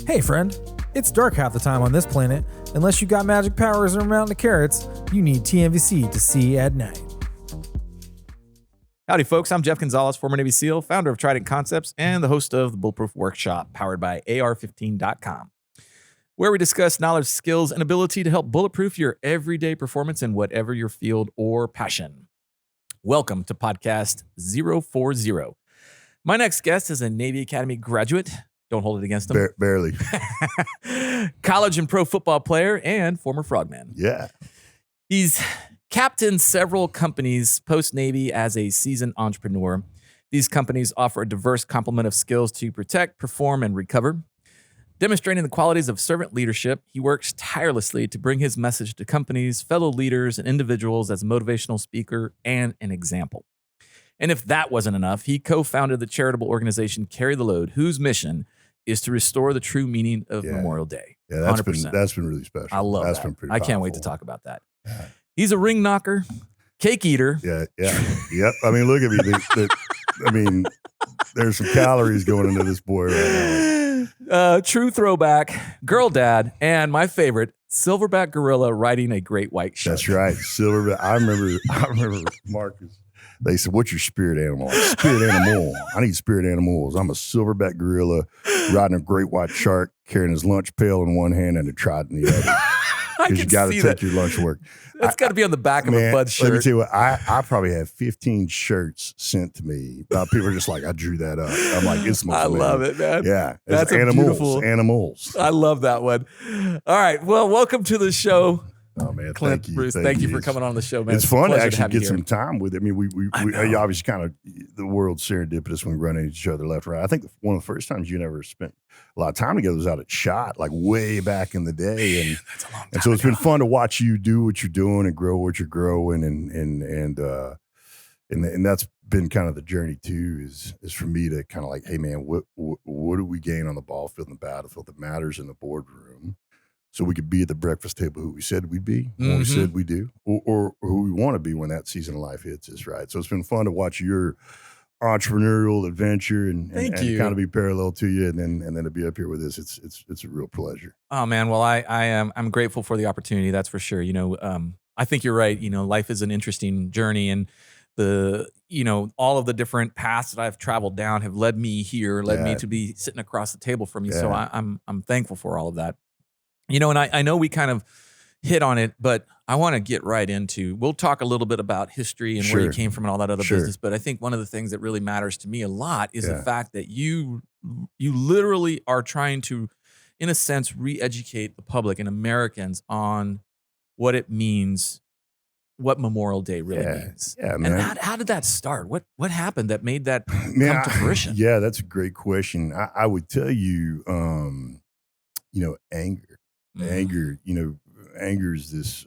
Hey friend, it's dark half the time on this planet. Unless you got magic powers or a mountain of carrots, you need TMVC to see at night. Howdy folks, I'm Jeff Gonzalez, former Navy SEAL, founder of Trident Concepts, and the host of the Bulletproof Workshop, powered by AR15.com, where we discuss knowledge, skills, and ability to help bulletproof your everyday performance in whatever your field or passion. Welcome to podcast 040. My next guest is a Navy Academy graduate. Don't hold it against him. Barely. College and pro football player and former Frogman. Yeah. He's captained several companies post-Navy as a seasoned entrepreneur. These companies offer a diverse complement of skills to protect, perform, and recover. Demonstrating the qualities of servant leadership, he works tirelessly to bring his message to companies, fellow leaders, and individuals as a motivational speaker and an example. And if that wasn't enough, he co-founded the charitable organization Carry the Load, whose mission is to restore the true meaning of Memorial Day. Yeah, that's been really special. I love that's that. Been pretty I powerful. can't wait to talk about that. Yeah. He's a ring knocker, cake eater. Yeah. Yep. I mean, look at me. There's some calories going into this boy right now. True throwback, girl dad, and my favorite, silverback gorilla riding a great white shark. That's right. Silverback. I remember Marcus. They said, "What's your spirit animal?" Spirit animal. I need spirit animals. I'm a silverback gorilla riding a great white shark, carrying his lunch pail in one hand and a trident in the other. Because you got to take your lunch to work. That's got to be on the back of a Bud shirt. Let me tell you what, I probably have 15 shirts sent to me. People are just like, I drew that up. I'm like, it's my I love it, man. Yeah. That's animals. I love that one. All right. Well, welcome to the show. Oh man, Clint Bruce, thank you for coming on the show, man. It's fun to actually get some time with it. I mean, we obviously kind of, the world's serendipitous when we run into each other left and right. I think one of the first times you never spent a lot of time together was out at SHOT, like way back in the day. And that's a long time and so it's ago. been fun to watch you do what you're doing and grow what you're growing, and that's been kind of the journey too. Is for me to kind of like, hey man, what do we gain on the ball field and the battlefield that matters in the boardroom? So we could be at the breakfast table who we said we'd be, when we said we do, or who we want to be when that season of life hits us, right? So it's been fun to watch your entrepreneurial adventure and kind of be parallel to you, and then to be up here with this, it's a real pleasure. Oh man, well I'm grateful for the opportunity. That's for sure. I think you're right. Life is an interesting journey, and all of the different paths that I've traveled down have led me here, led me to be sitting across the table from you. Yeah. So I'm thankful for all of that. And I know we kind of hit on it, but I want to get right into, we'll talk a little bit about history and where you came from and all that other business. But I think one of the things that really matters to me a lot is the fact that you literally are trying to, in a sense, re-educate the public and Americans on what it means, what Memorial Day really means. Yeah, man. And how did that start? What happened that made that come to fruition? Yeah, that's a great question. I would tell you, anger. Anger, anger is this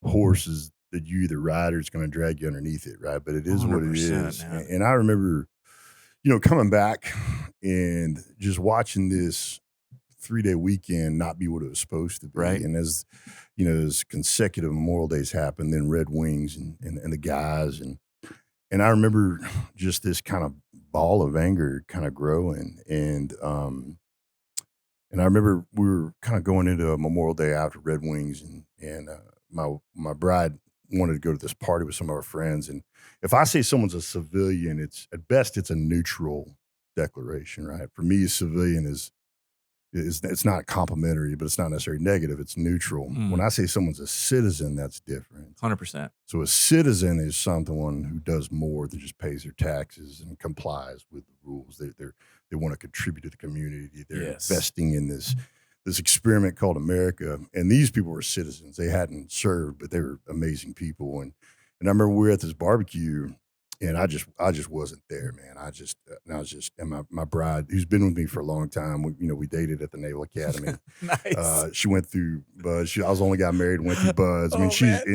horse that you either ride or it's going to drag you underneath it, right? But it is what it is. Man. And I remember, coming back and just watching this 3-day weekend not be what it was supposed to be. Right. And as consecutive Memorial Days happened, then Red Wings and the guys. And I remember just this kind of ball of anger kind of growing. And I remember we were kind of going into a Memorial Day after Red Wings, and my bride wanted to go to this party with some of our friends. And if I say someone's a civilian, it's at best it's a neutral declaration, right? For me, a civilian is it's not complimentary, but it's not necessarily negative. It's neutral. When I say someone's a citizen, that's different. 100%. So a citizen is someone who does more than just pays their taxes and complies with the rules. They want to contribute to the community. They're investing in this experiment called America. And these people were citizens. They hadn't served, but they were amazing people. And I remember we were at this barbecue, and I just wasn't there, man. And my bride, who's been with me for a long time, we dated at the Naval Academy. Nice. She went through BUD/S. I was the only guy married and went through BUD/S. I mean,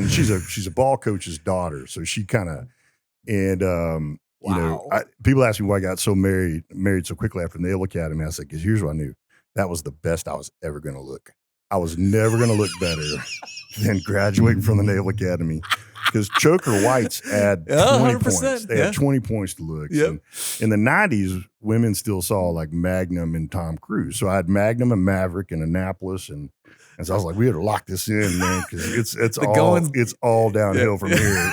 she's a ball coach's daughter, so she kind of people ask me why I got so married so quickly after the Naval Academy. I said, because here's what I knew: that was the best I was ever going to look. I was never going to look better than graduating from the Naval Academy. because choker whites add 20 points. 100%, They add 20 points to looks. Yep. And in the 90s, women still saw like Magnum and Tom Cruise. So I had Magnum and Maverick in Annapolis, and so I was like, we had to lock this in, man, because it's all downhill from here.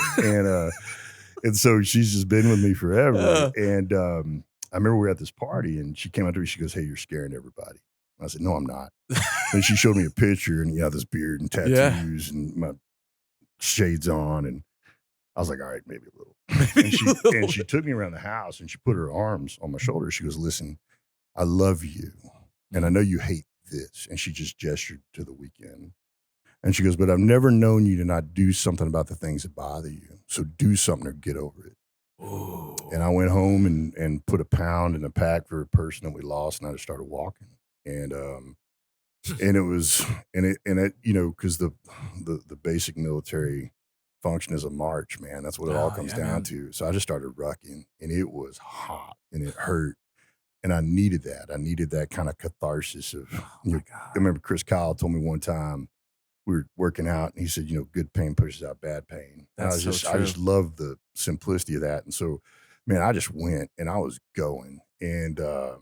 And so she's just been with me forever. And I remember we were at this party, and she came up to me. She goes, "Hey, you're scaring everybody." I said, "No, I'm not." And she showed me a picture, and this beard and tattoos and my shades on, and I was like, "All right, maybe a little." And she took me around the house, and she put her arms on my shoulder. She goes, "Listen, I love you, and I know you hate this." And she just gestured to the weekend. And she goes, "But I've never known you to not do something about the things that bother you. So do something or get over it." Ooh. And I went home and put a pound in a pack for a person that we lost, and I just started walking. And it was because the basic military function is a march, man. That's what it all comes down to. So I just started rucking, and it was hot and it hurt. And I needed that. I needed that kind of catharsis of, I remember Chris Kyle told me one time we were working out, and he said, good pain pushes out bad pain. And I just love the simplicity of that. And so, man, I just went and I was going. And I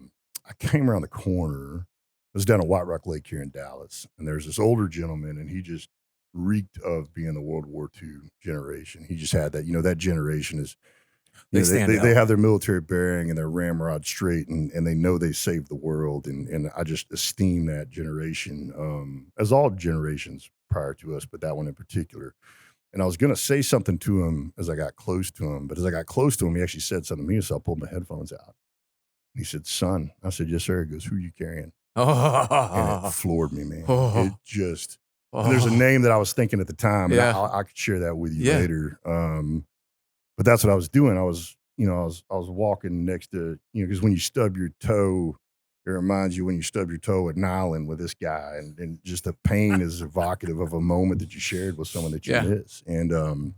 came around the corner. I was down at White Rock Lake here in Dallas. And there's this older gentleman, and he just reeked of being the World War II generation. He just had that, that generation is, they have their military bearing and their ramrod straight, and they know they saved the world. And I just esteem that generation, as all generations prior to us, but that one in particular. And I was going to say something to him as I got close to him, but as I got close to him, he actually said something to me, so I pulled my headphones out. He said, "Son." I said, "Yes, sir." He goes, "Who are you carrying?" And it floored me, man. It just, and there's a name that I was thinking at the time, and I could share that with you later. But that's what I was doing. I was walking next to, because when you stub your toe, it reminds you when you stub your toe at Nyland with this guy, and just the pain is evocative of a moment that you shared with someone that you miss. And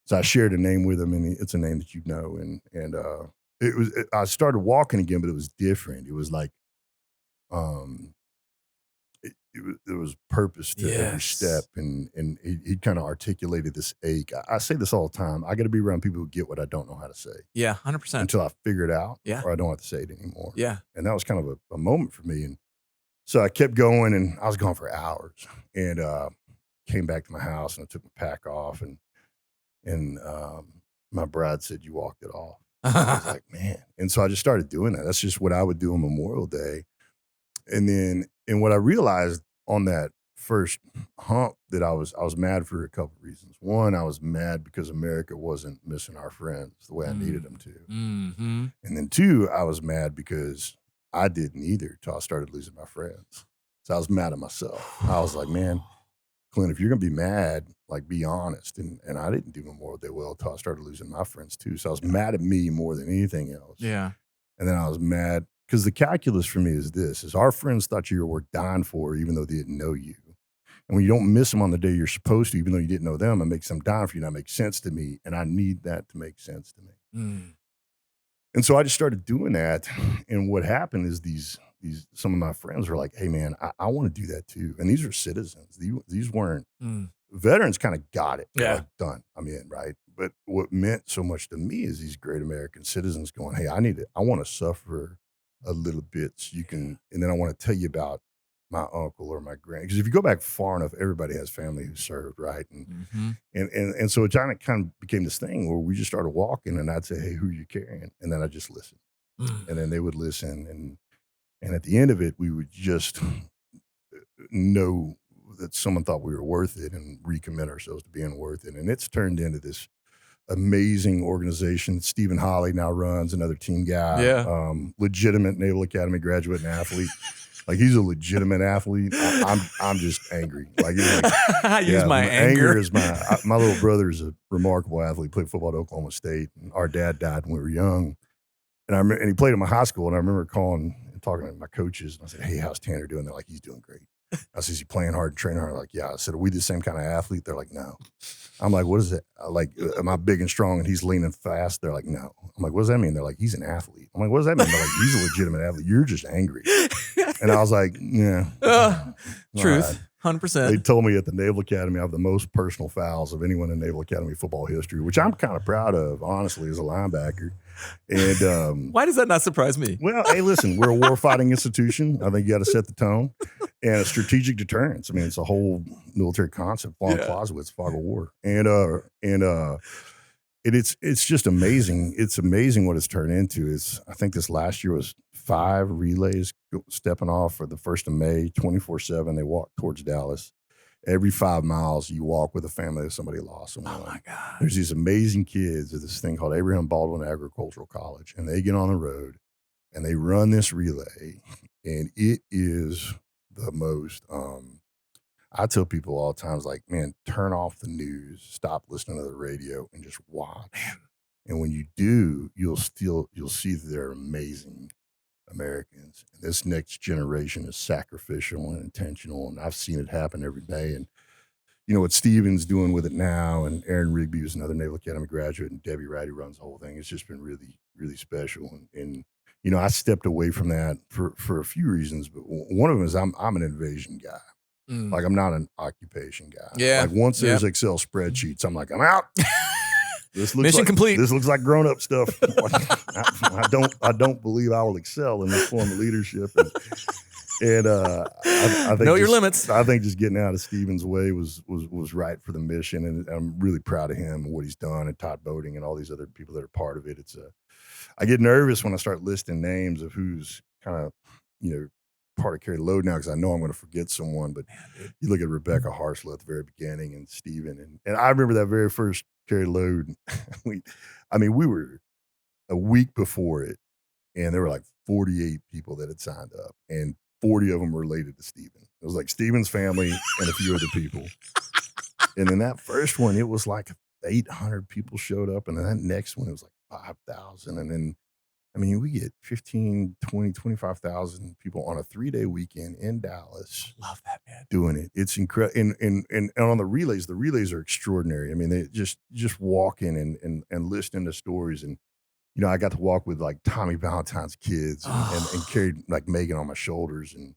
so I shared a name with him, and it's a name that I started walking again, but it was different. It was like, there was purpose to every step, and he kind of articulated this ache. I say this all the time. I got to be around people who get what I don't know how to say. Yeah, 100%. Until I figure it out, or I don't have to say it anymore. Yeah. And that was kind of a moment for me. And so I kept going, and I was gone for hours, and came back to my house, and I took my pack off, and my bride said, "You walked it off." I was like, man. And so I just started doing that. That's just what I would do on Memorial Day. And what I realized on that first hump, that I was mad for a couple of reasons. One, I was mad because America wasn't missing our friends the way I needed them to. Mm-hmm. And then two, I was mad because I didn't either till I started losing my friends. So I was mad at myself. I was like, man, Clint, if you're going to be mad, like, be honest. And I didn't do Memorial Day well till I started losing my friends too. So I was mad at me more than anything else. Yeah. And then I was mad because the calculus for me is our friends thought you were worth dying for, even though they didn't know you. And when you don't miss them on the day you're supposed to, even though you didn't know them, it makes them dying for you. That makes sense to me. And I need that to make sense to me. Mm. And so I just started doing that. And what happened is some of my friends were like, "Hey man, I want to do that too." And these are citizens. These weren't veterans. Kind of got it. Yeah. Like, done. I'm in, right? But what meant so much to me is these great American citizens going, "Hey, I want to suffer a little bit so you can," and then I want to tell you about my uncle or my grand, because if you go back far enough, everybody has family who served, right? And so it kind of became this thing where we just started walking, and I'd say, "Hey, who are you carrying?" And then I just listen, and then they would listen, and at the end of it, we would just know that someone thought we were worth it and recommit ourselves to being worth it. And it's turned into this amazing organization that Stephen Holly now runs, another team guy, legitimate Naval Academy graduate and athlete. Like, he's a legitimate athlete. I'm just angry. Like, I use my anger. Is my little brother is a remarkable athlete. Played football at Oklahoma State. And our dad died when we were young, and he played at my high school. And I remember calling and talking to my coaches. And I said, "Hey, how's Tanner doing?" They're like, "He's doing great." I said, "Is he playing hard, training hard?" Like, "Yeah." I said, "Are we the same kind of athlete?" They're like, "No." I'm like, "What is it? Like, am I big and strong and he's lean and fast?" They're like, "No." I'm like, "What does that mean?" They're like, "He's an athlete." I'm like, "What does that mean?" They're like, "He's a legitimate athlete. You're just angry." And I was like, "Yeah." Truth. 100%. They told me at the Naval Academy I have the most personal fouls of anyone in Naval Academy football history, which I'm kind of proud of, honestly, as a linebacker. And why does that not surprise me? well, hey, listen, we're a warfighting institution. I think you got to set the tone and a strategic deterrence. I mean, it's a whole military concept. Von Clausewitz, fog of war, it's just amazing. It's amazing what it's turned into. I think this last year was 5 relays stepping off for the 1st of May, 24/7. They walk towards Dallas. Every 5 miles, you walk with a family that somebody lost someone. Oh my God! There's these amazing kids at this thing called Abraham Baldwin Agricultural College, and they get on the road and they run this relay, and it is the most. I tell people all the time, like, man, turn off the news, stop listening to the radio, and just watch. And when you do, you'll see that they're amazing Americans. And this next generation is sacrificial and intentional, and I've seen it happen every day. And you know what Steven's doing with it now, and Aaron Rigby, who's another Naval Academy graduate, and Debbie Wright, who runs the whole thing. It's just been really, really special. And you know, I stepped away from that for a few reasons, but one of them is I'm an invasion guy. Like, I'm not an occupation guy. Yeah. Like, once there's Excel spreadsheets, I'm like, I'm out. This looks Mission complete. This looks like grown up stuff. I don't believe I will excel in this form of leadership. And I think know your limits. I think just getting out of Steven's way was right for the mission, and I'm really proud of him and what he's done, and Todd Boating and all these other people that are part of it. I get nervous when I start listing names of who's kind of, you know, part of Carry the Load now, because I know I'm going to forget someone. But you look at Rebecca Harslow at the very beginning, and Steven, and I remember that very first Carry the Load. We were a week before it, and there were like 48 people that had signed up, and 40 of them were related to Steven. It was like Steven's family and a few other people. And in that first one, it was like 800 people showed up, and then that next one, it was like 5,000, and then we get 15, 20, 25,000 people on a 3-day weekend in Dallas. Love that, man. Doing it. It's incredible. And on the relays are extraordinary. I mean, they just walking and listening to stories. And, you know, I got to walk with like Tommy Valentine's kids and carried like Megan on my shoulders and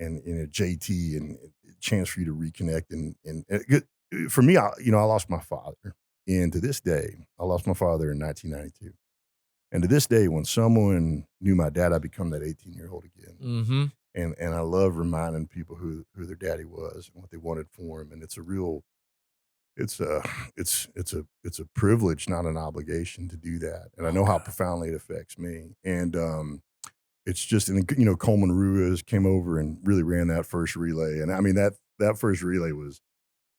JT, and a chance for you to reconnect. And for me, I lost my father. And to this day, I lost my father in 1992. And to this day, when someone knew my dad, I become that 18-year-old again. Mm-hmm. And I love reminding people who their daddy was and what they wanted for him. And it's a privilege, not an obligation, to do that. And I know how profoundly it affects me. And it's just, and you know, Coleman Ruiz came over and really ran that first relay. And I mean, that first relay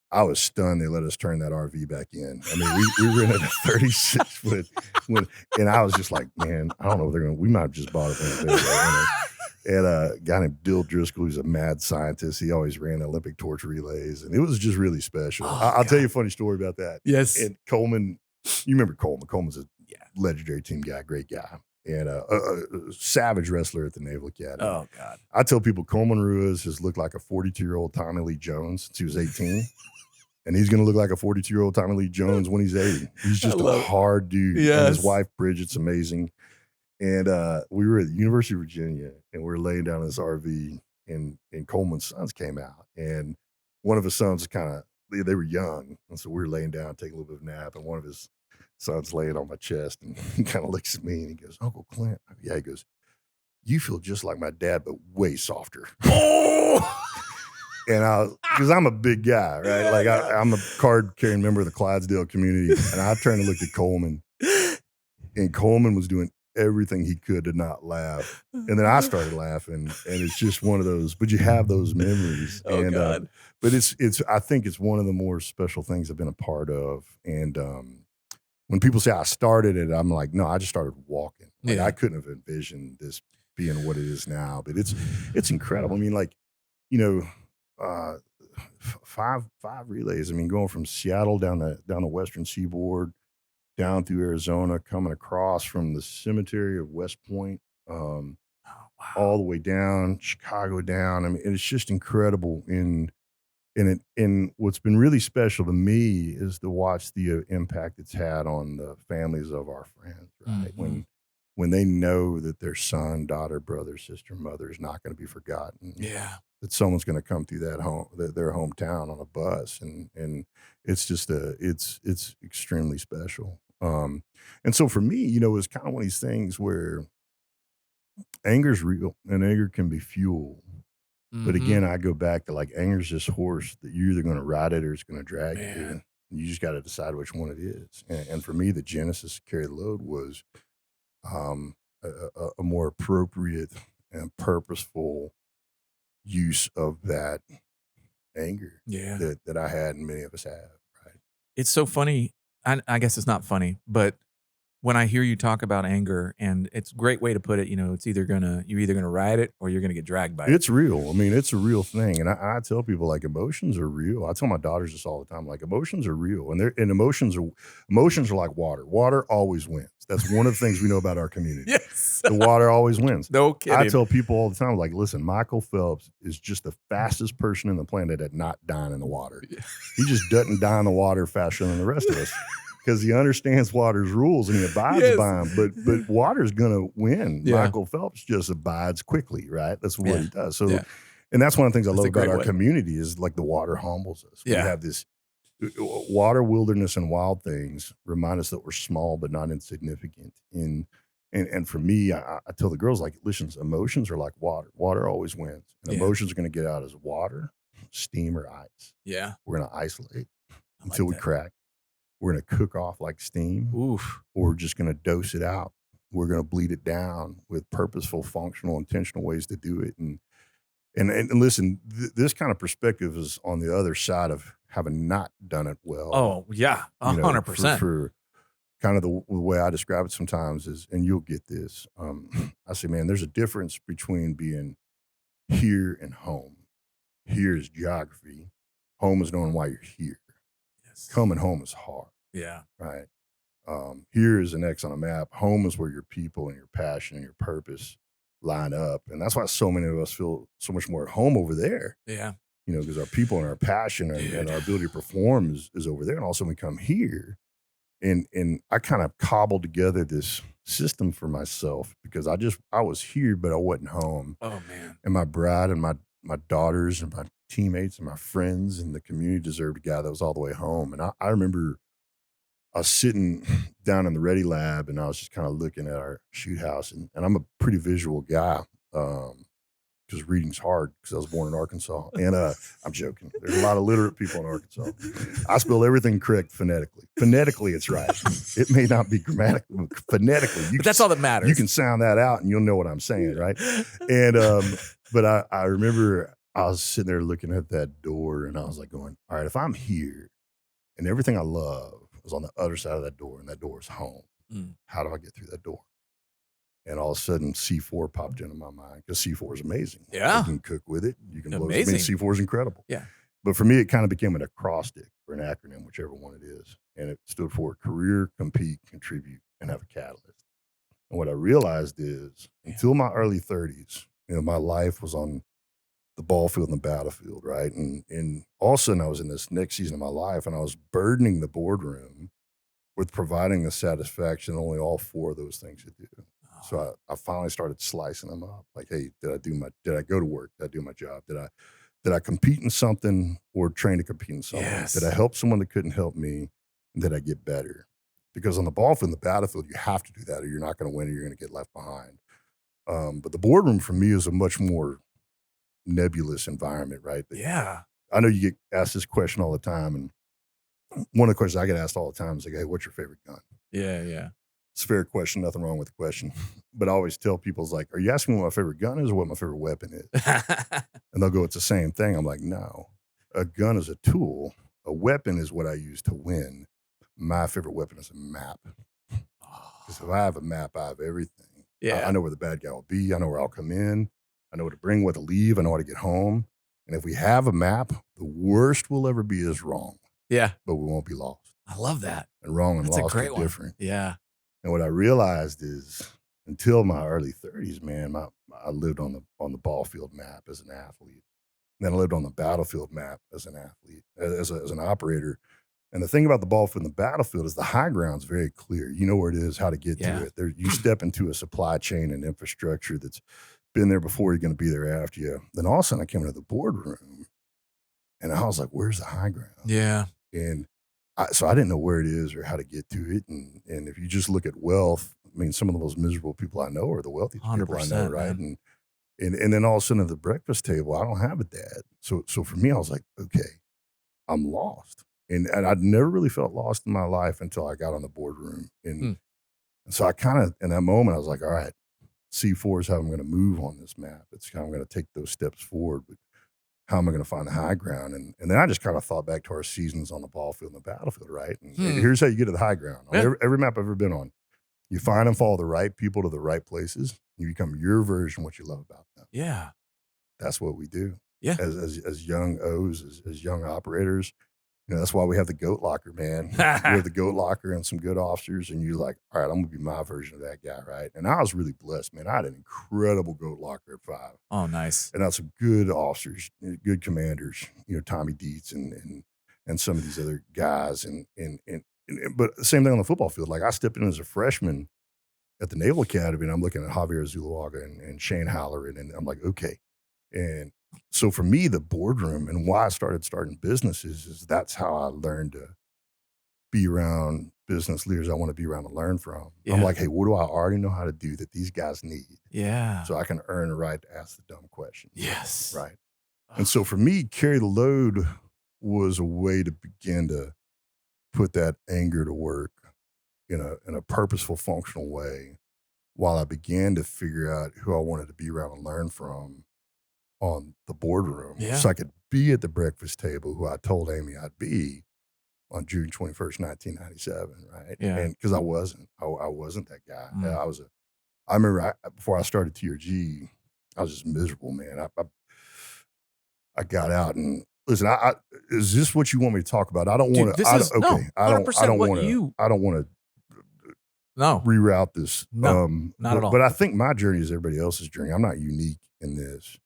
I was stunned they let us turn that RV back in. I mean, we rented a 36-foot, and I was just like, man, I don't know if we might have just bought it. And a guy named Dill Driscoll, who's a mad scientist, he always ran Olympic torch relays, and it was just really special. I'll tell you a funny story about that. Yes. And Coleman, you remember Coleman. Coleman's a legendary team guy, great guy, and a savage wrestler at the Naval Academy. Oh, God. I tell people Coleman Ruiz has looked like a 42-year-old Tommy Lee Jones since he was 18. And he's going to look like a 42-year-old Tommy Lee Jones when he's 80. He's just a hard dude. Yes. And his wife, Bridget's amazing. And we were at the University of Virginia, and we were laying down in this RV, and Coleman's sons came out. And one of his sons they were young. And so we were laying down, taking a little bit of a nap, and one of his sons laying on my chest, and he kind of looks at me, and he goes, Uncle Clint. Yeah, he goes, you feel just like my dad, but way softer. Oh! And because I'm a big guy, right? Like I'm a card-carrying member of the Clydesdale community, and I turned and looked at Coleman, and Coleman was doing everything he could to not laugh, and then I started laughing, and it's just one of those. But you have those memories, God. But I think it's one of the more special things I've been a part of, and when people say I started it, I'm like, no, I just started walking. Like, I couldn't have envisioned this being what it is now, but it's incredible. I mean, like, you know. 5 relays. I mean, going from Seattle down the western seaboard, down through Arizona, coming across from the cemetery of West Point, all the way down Chicago down. I mean, it's just incredible. And what's been really special to me is to watch the impact it's had on the families of our friends. Right, when they know that their son, daughter, brother, sister, mother is not going to be forgotten. Yeah. That someone's going to come through that home, their hometown on a bus, and it's just it's extremely special. And so for me, it's kind of one of these things where anger's real and anger can be fuel. But again, I go back to like anger's this horse that you're either going to ride it or it's going to drag you. You just got to decide which one it is. And for me, the genesis to carry the load was a more appropriate and purposeful use of that anger that I had and many of us have. Right. It's so funny. I guess it's not funny, but when I hear you talk about anger, and it's a great way to put it, it's you're either gonna ride it or you're gonna get dragged by it. It's real. I mean, it's a real thing. And I tell people like emotions are real. I tell my daughters this all the time, like emotions are real. And emotions are like water. Water always wins. That's one of the things we know about our community. Yes. The water always wins. No kidding. I tell people all the time, like, listen, Michael Phelps is just the fastest person in the planet at not dying in the water. He just doesn't die in the water faster than the rest of us. Because he understands water's rules and he abides by them. But water's going to win. Yeah. Michael Phelps just abides quickly, right? That's what he does. So, and that's one of the things I love about our community is like the water humbles us. We have this water, wilderness, and wild things remind us that we're small but not insignificant. And for me, I tell the girls, like, listen, emotions are like water. Water always wins. And emotions are going to get out as water, steam, or ice. Yeah. We're going to isolate until we crack. We're going to cook off like steam. Oof. Or we're just going to dose it out. We're going to bleed it down with purposeful, functional, intentional ways to do it. And listen, this kind of perspective is on the other side of having not done it well. Oh, yeah, 100%. For kind of the way I describe it sometimes is, and you'll get this, I say, man, there's a difference between being here and home. Here is geography. Home is knowing why you're here. Coming home is hard. Yeah. Right. Here is an X on a map. Home is where your people and your passion and your purpose line up. And that's why so many of us feel so much more at home over there. Yeah. Because our people and our passion and our ability to perform is over there. And also we come here and I kind of cobbled together this system for myself because I was here, but I wasn't home. Oh man. And my bride and my daughters and my teammates and my friends and the community deserved a guy that was all the way home. And I remember I was sitting down in the Ready Lab and I was just kind of looking at our shoot house. And I'm a pretty visual guy because reading's hard because I was born in Arkansas. And I'm joking. There's a lot of literate people in Arkansas. I spell everything correct phonetically. Phonetically, it's right. It may not be grammatically, phonetically. But that's all that matters. You can sound that out and you'll know what I'm saying, right? And but I remember I was sitting there looking at that door and I was like going, all right, if I'm here and everything I love is on the other side of that door and that door is home, how do I get through that door? And all of a sudden C4 popped into my mind because C4 is amazing. Yeah. You can cook with it. You can blow it. Amazing. C4 is incredible. Yeah. But for me, it kind of became an acrostic or an acronym, whichever one it is. And it stood for career, compete, contribute, and have a catalyst. And what I realized is until my early 30s, my life was on the ball field and the battlefield, right? And all of a sudden I was in this next season of my life and I was burdening the boardroom with providing the satisfaction only all four of those things could do. So I finally started slicing them up. Like, hey, did I go to work? Did I do my job? Did I compete in something or train to compete in something? Yes. Did I help someone that couldn't help me? And did I get better? Because on the ball field and the battlefield, you have to do that or you're not going to win or you're going to get left behind. But the boardroom for me is a much more nebulous environment, right? Yeah. I know you get asked this question all the time. And one of the questions I get asked all the time is like, hey, what's your favorite gun? Yeah, yeah. It's a fair question, nothing wrong with the question. But I always tell people, it's like, are you asking me what my favorite gun is or what my favorite weapon is? And they'll go, it's the same thing. I'm like, no. A gun is a tool. A weapon is what I use to win. My favorite weapon is a map. Because if I have a map, I have everything. Yeah. I know where the bad guy will be. I know where I'll come in. I know what to bring, what to leave. I know how to get home. And if we have a map, the worst we'll ever be is wrong. Yeah. But we won't be lost. I love that. And wrong and That's lost a great are one. different. Yeah. And what I realized is until my early 30s, man, I lived on the ball field map as an athlete. And then I lived on the battlefield map as an athlete, as an operator. And the thing about the ball field and the battlefield is the high ground's very clear. You know where it is, how to get Yeah. to it. There, you step into a supply chain and infrastructure that's been there before, you're going to be there after you. Then all of a sudden I came into the boardroom and I was like, where's the high ground? Yeah. And so I didn't know where it is or how to get to it. And if you just look at wealth, I mean, some of the most miserable people I know are the wealthiest people I know, right? Man. And then all of a sudden at the breakfast table, I don't have a dad. So for me, I was like, okay, I'm lost. And I'd never really felt lost in my life until I got on the boardroom. And so I kind of, in that moment, I was like, all right, C4 is how I'm going to move on this map. It's how I'm going to take those steps forward. But how am I going to find the high ground? And then I just kind of thought back to our seasons on the ball field and the battlefield, right? And here's how you get to the high ground. On every map I've ever been on, you find and follow the right people to the right places. You become your version of what you love about them. Yeah. That's what we do. Yeah. As young O's, as young operators. You know, that's why we have the goat locker, man. We have the goat locker and some good officers, and you're like, all right, I'm gonna be my version of that guy, right? And I was really blessed, man. I had an incredible goat locker at 5. Oh, nice. And I had some good officers, good commanders, you know, Tommy Dietz and some of these other guys. But the same thing on the football field. Like I stepped in as a freshman at the Naval Academy, and I'm looking at Javier Zuluaga and Shane Halloran, and I'm like, okay. And so for me, the boardroom and why I starting businesses is that's how I learned to be around business leaders I want to be around to learn from. Yeah. I'm like, hey, what do I already know how to do that these guys need? Yeah. So I can earn the right to ask the dumb questions. Yes. Right. And so for me, carry the load was a way to begin to put that anger to work in a purposeful, functional way while I began to figure out who I wanted to be around and learn from on the boardroom. Yeah. So I could be at the breakfast table who I told Amy I'd be on June 21st, 1997, right? Yeah. And because I wasn't that guy. I remember before I started TRG, I was just miserable, man. I got out and listen, is this what you want me to talk about? I don't want to, I don't want to reroute this. No, not at all. But I think my journey is everybody else's journey. I'm not unique in this.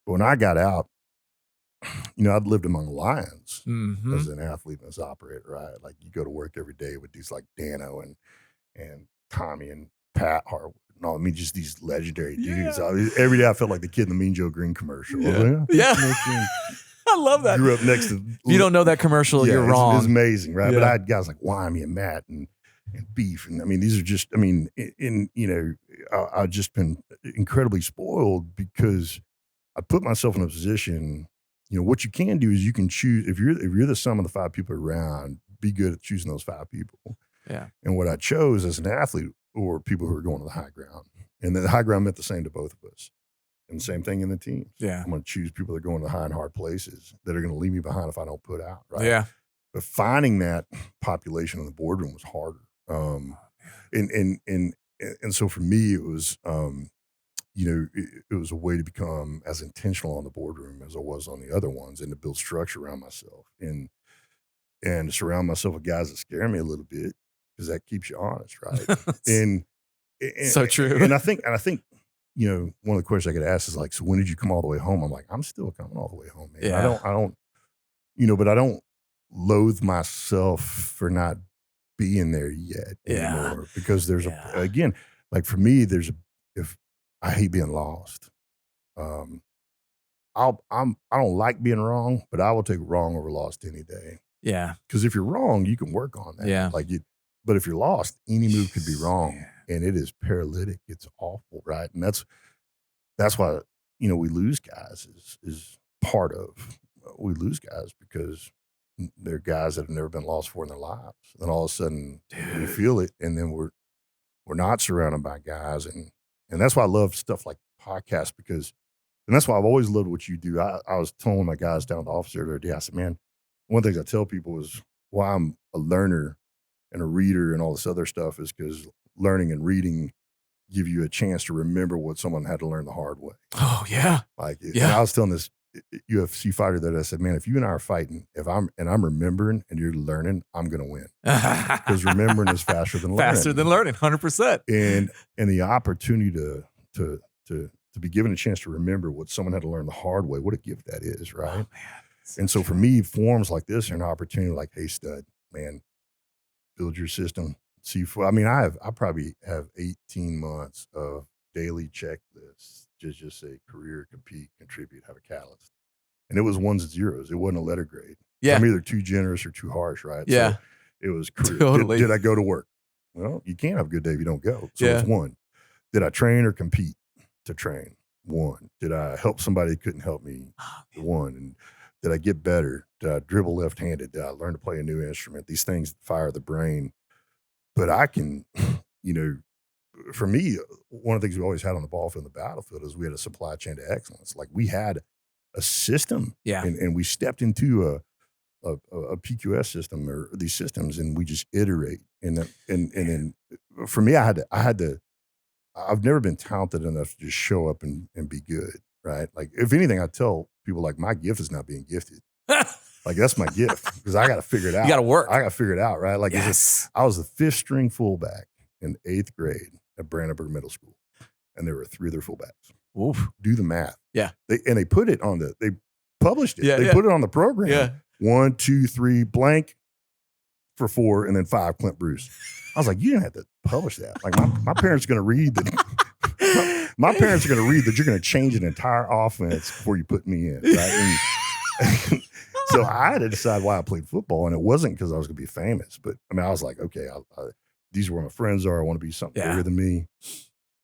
But when I got out, you know, I'd lived among lions as an athlete and as an operator, right? Like you go to work every day with dudes like Dano and Tommy and Pat Harwood and all. I mean, just these legendary dudes. Every day I felt like the kid in the Mean Joe Green commercial. Yeah. I love that. Grew up next to. If you don't know that commercial, you're wrong. It's amazing, right? Yeah. But I had guys like Wyoming and Matt and Beef. And I mean, these are just, I mean, I've just been incredibly spoiled because I put myself in a position, you know, what you can do is you can choose, if you're the sum of the 5 people around, be good at choosing those 5 people. Yeah. And what I chose as an athlete were people who are going to the high ground. And the high ground meant the same to both of us. And the same thing in the teams. Yeah. I'm going to choose people that are going to the high and hard places that are going to leave me behind if I don't put out, right? Yeah. But finding that population in the boardroom was harder. And so for me, it was, it was a way to become as intentional on the boardroom as I was on the other ones and to build structure around myself and to surround myself with guys that scare me a little bit because that keeps you honest, right? and so true. And I think, you know, one of the questions I get asked is like, so when did you come all the way home? I'm like, I'm still coming all the way home, man. Yeah. I don't, but I don't loathe myself for not being there yet anymore because there's again, like for me, if I hate being lost. I don't like being wrong, but I will take wrong over lost any day. Yeah. Because if you're wrong, you can work on that. Yeah. But if you're lost, any move could be wrong, and it is paralytic. It's awful, right? And that's why we lose guys. Is part of we lose guys because they're guys that have never been lost for in their lives. Then all of a sudden we feel it, and then we're not surrounded by guys, and that's why I love stuff like podcasts and that's why I've always loved what you do. I was telling my guys down at the office the other day, I said, man, one of the things I tell people is why I'm a learner and a reader and all this other stuff is because learning and reading give you a chance to remember what someone had to learn the hard way. Oh, yeah. And I was telling this UFC fighter that I said, man, if you and I are fighting, I'm remembering and you're learning, I'm going to win. Because remembering is faster than learning. Faster than learning, 100%. And the opportunity to be given a chance to remember what someone had to learn the hard way, what a gift that is, right? Oh, man. And so for me, forums like this are an opportunity like, hey, stud, man, build your system. I probably have 18 months of daily checklists. Just say career, compete, contribute, have a catalyst. And it was ones and zeros. It wasn't a letter grade. Yeah. I'm either too generous or too harsh, right? Yeah. So it was career. Totally. Did I go to work? Well, you can't have a good day if you don't go. So Yeah. it's one. Did I train or compete to train? One. Did I help somebody that couldn't help me? One. And did I get better? Did I dribble left-handed? Did I learn to play a new instrument? These things fire the brain. But I can, for me, one of the things we always had on the ball field and the battlefield is we had a supply chain to excellence. Like we had a system, and we stepped into a PQS system or these systems, and we just iterate. And then for me, I've never been talented enough to just show up and be good, right? Like if anything, I tell people like my gift is not being gifted. Like that's my gift because I got to figure it out. You got to work. I got to figure it out, right? Like yes. I was the 5th string fullback in 8th grade at Brandenburg Middle School, and there were 3 other fullbacks. Oof. Do the math. Yeah. They put it on they published it. Yeah, they put it on the program. Yeah. 1, 2, 3 blank for 4, and then 5 Clint Bruce. I was like, you didn't have to publish that. Like my parents are going to read that. My parents are going to read that you're going to change an entire offense before you put me in, right? And so I had to decide why I played football, and it wasn't because I was going to be famous. But I mean, I was like, okay, these are where my friends are. I want to be something bigger than me.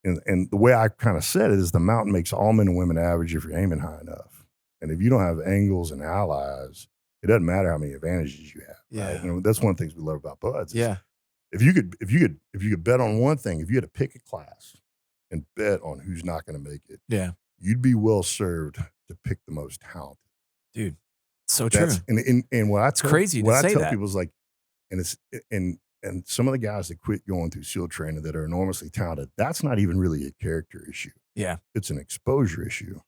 And the way I kind of said it is the mountain makes all men and women average if you're aiming high enough. And if you don't have angles and allies, it doesn't matter how many advantages you have. Yeah. Right? That's one of the things we love about buds. Yeah. If you could bet on one thing, if you had to pick a class and bet on who's not going to make it, you'd be well served to pick the most talented. Dude, so true. And what I it's crazy to say tell that. people is like, and some of the guys that quit going through SEAL training that are enormously talented, that's not even really a character issue. Yeah. It's an exposure issue.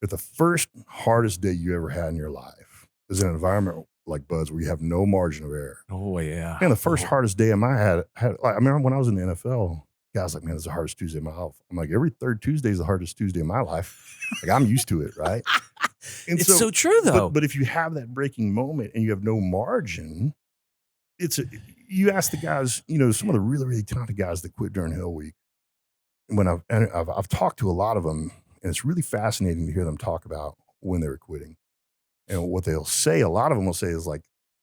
If the first hardest day you ever had in your life is in an environment like Bud's where you have no margin of error. Oh, yeah. Man, the first hardest day of my had like, I remember when I was in the NFL, guys like, man, it's the hardest Tuesday of my life. I'm like, every third Tuesday is the hardest Tuesday of my life. Like, I'm used to it, right? And it's so true, though. But if you have that breaking moment and you have no margin, you ask the guys, some of the really, really talented guys that quit during Hell Week. When I've talked to a lot of them, and it's really fascinating to hear them talk about when they were quitting. And what they'll say, a lot of them will say is like,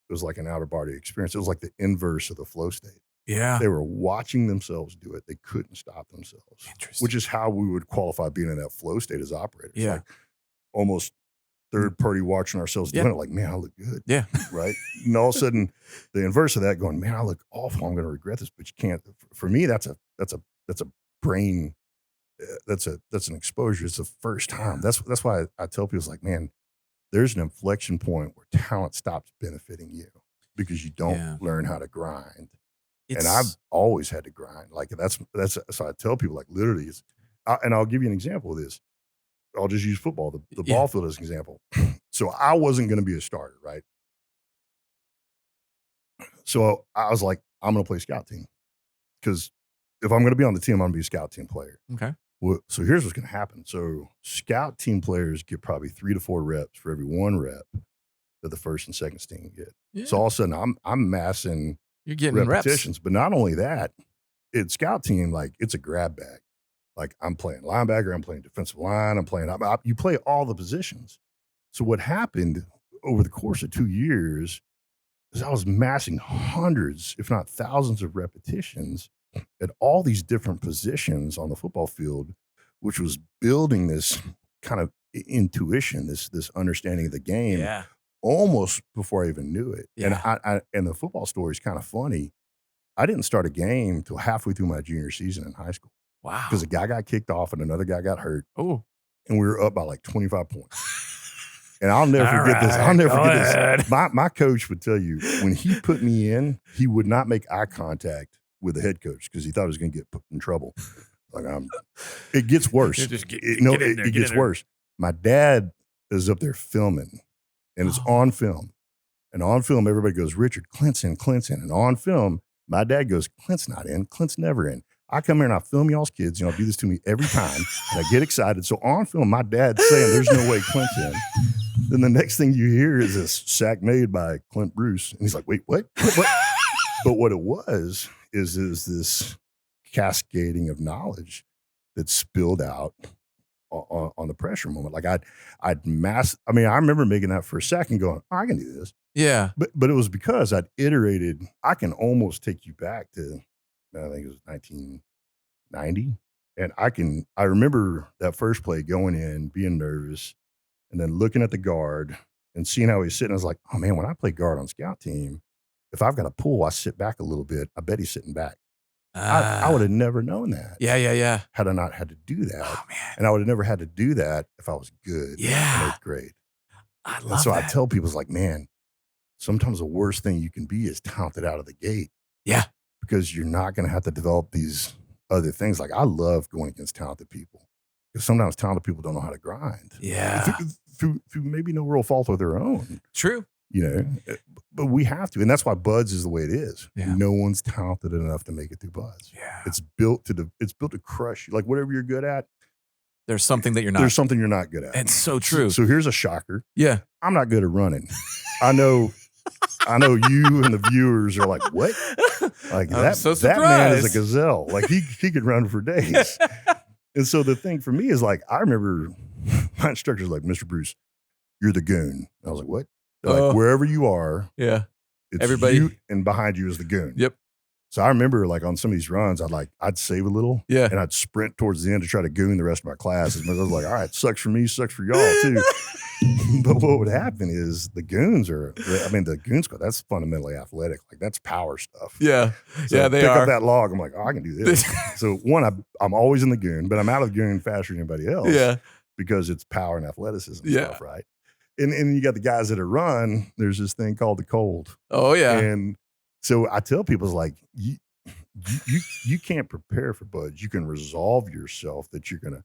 it was like an outer body experience. It was like the inverse of the flow state. Yeah. They were watching themselves do it. They couldn't stop themselves. Interesting. Which is how we would qualify being in that flow state as operators. Yeah. Like almost third party watching ourselves doing it. Like, man, I look good. Yeah. Right. And all of a sudden the inverse of that going, man, I look awful. I'm going to regret this, but you can't. For me, that's a brain. That's an exposure. It's the first time. That's why I tell people, it's like, man, there's an inflection point where talent stops benefiting you because you don't learn how to grind. And I've always had to grind. Like that's so I tell people, like, literally, and I'll give you an example of this. I'll just use football, the ball field as an example. So I wasn't going to be a starter, right? So I was like, I'm going to play scout team because if I'm going to be on the team, I'm going to be a scout team player. Okay. Well, so here's what's going to happen. So scout team players get probably 3 to 4 reps for every 1 rep that the first and second team get. Yeah. So all of a sudden I'm massing You're getting repetitions. reps. But not only that, it's scout team, like it's a grab bag. Like I'm playing linebacker, I'm playing defensive line, you play all the positions. So what happened over the course of 2 years is I was massing hundreds, if not thousands of repetitions at all these different positions on the football field, which was building this kind of intuition, this understanding of the game almost before I even knew it. Yeah. And the football story is kind of funny. I didn't start a game till halfway through my junior season in high school. Wow. Because a guy got kicked off and another guy got hurt. Oh. And we were up by like 25 points. And I'll never forget this. I'll never forget this. My coach would tell you, when he put me in, he would not make eye contact with the head coach because he thought he was going to get put in trouble. Like it gets worse. It gets worse. My dad is up there filming, and it's on film. And on film, everybody goes, Richard, Clint's in. And on film, my dad goes, Clint's not in. Clint's never in. I come here and I film y'all's kids. Do this to me every time. And I get excited. So on film, my dad's saying there's no way Clint's in. Then the next thing you hear is this sack made by Clint Bruce. And he's like, wait, what? What? But what it was is this cascading of knowledge that spilled out on the pressure moment. Like I remember making that first sack and going, oh, I can do this. Yeah. But it was because I'd iterated. I can almost take you back to, I think it was 1990. And I remember that first play going in, being nervous, and then looking at the guard and seeing how he's sitting. I was like, oh man, when I play guard on scout team, if I've got a pull, I sit back a little bit. I bet he's sitting back. I would have never known that. Yeah. Had I not had to do that. Oh, man. And I would have never had to do that if I was good in 8th grade. I love and so that. I tell people, it's like, man, sometimes the worst thing you can be is talented out of the gate. Yeah. Because you're not going to have to develop these other things. Like I love going against talented people because sometimes talented people don't know how to grind. Yeah. Through maybe no real fault of their own. True. You know, but we have to. And that's why Buds is the way it is. Yeah. No one's talented enough to make it through Buds. Yeah. It's built to crush you. Like whatever you're good at, there's something that you're not. There's something you're not good at. It's so true. So here's a shocker. Yeah. I'm not good at running. I know you and the viewers are like, what? Like I'm so that man is a surprised. gazelle. Like he could run for days. And so the thing for me is like, I remember my instructor's like, Mr. Bruce, you're the goon. I was like, what? They're like, wherever you are, Yeah. it's Everybody. you, and behind you is the goon. Yep. So I remember like on some of these runs, I'd save a little. Yeah. And I'd sprint towards the end to try to goon the rest of my classes. But I was like, all right, sucks for me, sucks for y'all too. But what would happen is the goons that's fundamentally athletic. Like that's power stuff. Yeah. So Yeah, I they pick are. up that log. I'm like, oh, I can do this. So one, I'm always in the goon, but I'm out of the goon faster than anybody else. Yeah. Because it's power and athleticism Yeah. stuff, right? And you got the guys that are run, there's this thing called the cold. Oh, yeah. And so I tell people, it's like, you can't prepare for Buds. You can resolve yourself that you're going to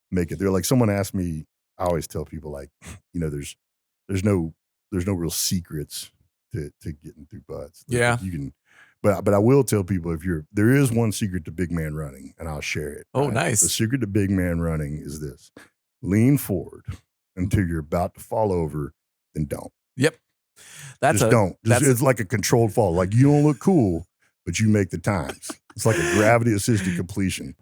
make it. They're like, someone asked me, I always tell people like, you know, there's no real secrets to getting through Buds. Yeah. You can, but I will tell people there is one secret to big man running, and I'll share it. Oh, right? nice. The secret to big man running is this: lean forward until you're about to fall over, then don't. Yep. Don't. It's like a controlled fall. Like you don't look cool, but you make the times. It's like a gravity assisted completion.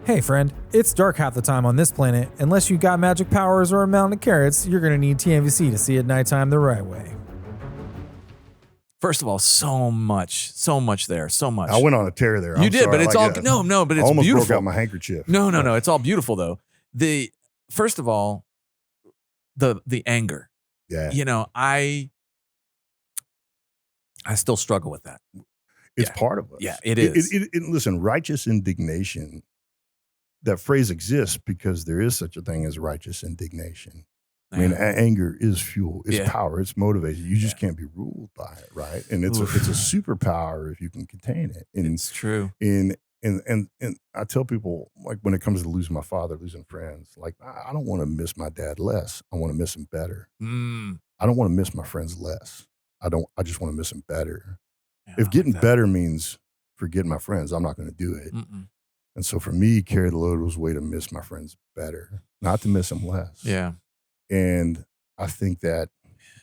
Hey friend, it's dark half the time on this planet. Unless you got magic powers or a mountain of carrots, you're going to need TMVC to see at nighttime the right way. First of all, so much there, so much. I went on a tear there. You I'm did, sorry. but it's Like, all no, but I it's almost beautiful. broke out my handkerchief. No, it's all beautiful though. First of all, the anger. Yeah. You know, I still struggle with that. It's part of us. Yeah, it is. Listen, righteous indignation, that phrase exists because there is such a thing as righteous indignation. I mean, anger is fuel, it's power, it's motivation. You just can't be ruled by it, right? And it's a superpower if you can contain it. And it's true. And I tell people, like when it comes to losing my father, losing friends, like I don't want to miss my dad less. I want to miss him better. I don't want to miss my friends less. I just want to miss him better. Yeah, if getting better means forgetting my friends, I'm not going to do it. And so for me, carry the load was a way to miss my friends better, not to miss them less. Yeah. And I think that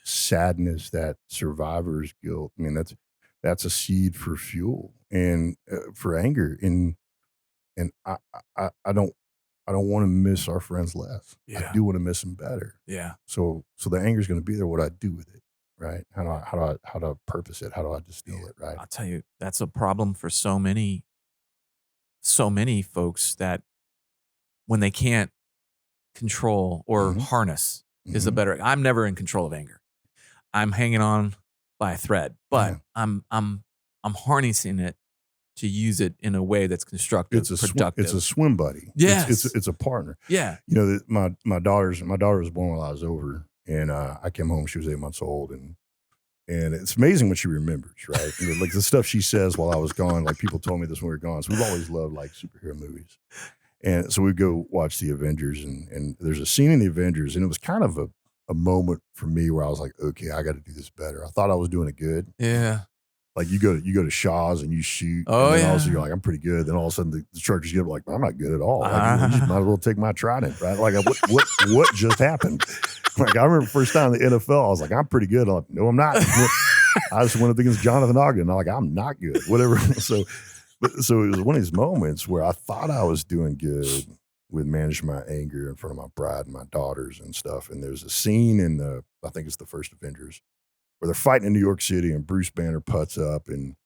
sadness, that survivor's guilt, I mean, that's a seed for fuel and for anger. And I don't want to miss our friends less. Yeah. I do want to miss them better. Yeah. So the anger is going to be there. What do I do with it? Right? How do I purpose it? How do I distill it? Right? I'll tell you, that's a problem for so many folks that when they can't control or harness is a better. I'm never in control of anger. I'm hanging on by a thread, but I'm harnessing it to use it in a way that's constructive, productive. It's a swim buddy. Yes. It's a partner. Yeah. You know, my daughter was born while I was over, and I came home. She was 8 months old, and it's amazing what she remembers, right? You know, like the stuff she says while I was gone. Like people told me this when we were gone. So we've always loved like superhero movies, and so we go watch the Avengers, and there's a scene in the Avengers, and it was kind of a moment for me where I was like, okay, I got to do this better. I thought I was doing it good. Yeah. Like you go to Shaw's and you shoot. Oh, and then yeah. also you're like, I'm pretty good. Then all of a sudden the instructors get up like, I'm not good at all. Like, you might as well take my trident, right? Like what just happened? Like I remember the first time in the NFL, I was like, I'm pretty good. I'm like, no, I'm not. I just went up against Jonathan Ogden. And I'm like, I'm not good. Whatever. So it was one of these moments where I thought I was doing good with managing my anger in front of my bride and my daughters and stuff. And there's a scene in I think it's the first Avengers, where they're fighting in New York City and Bruce Banner putts up and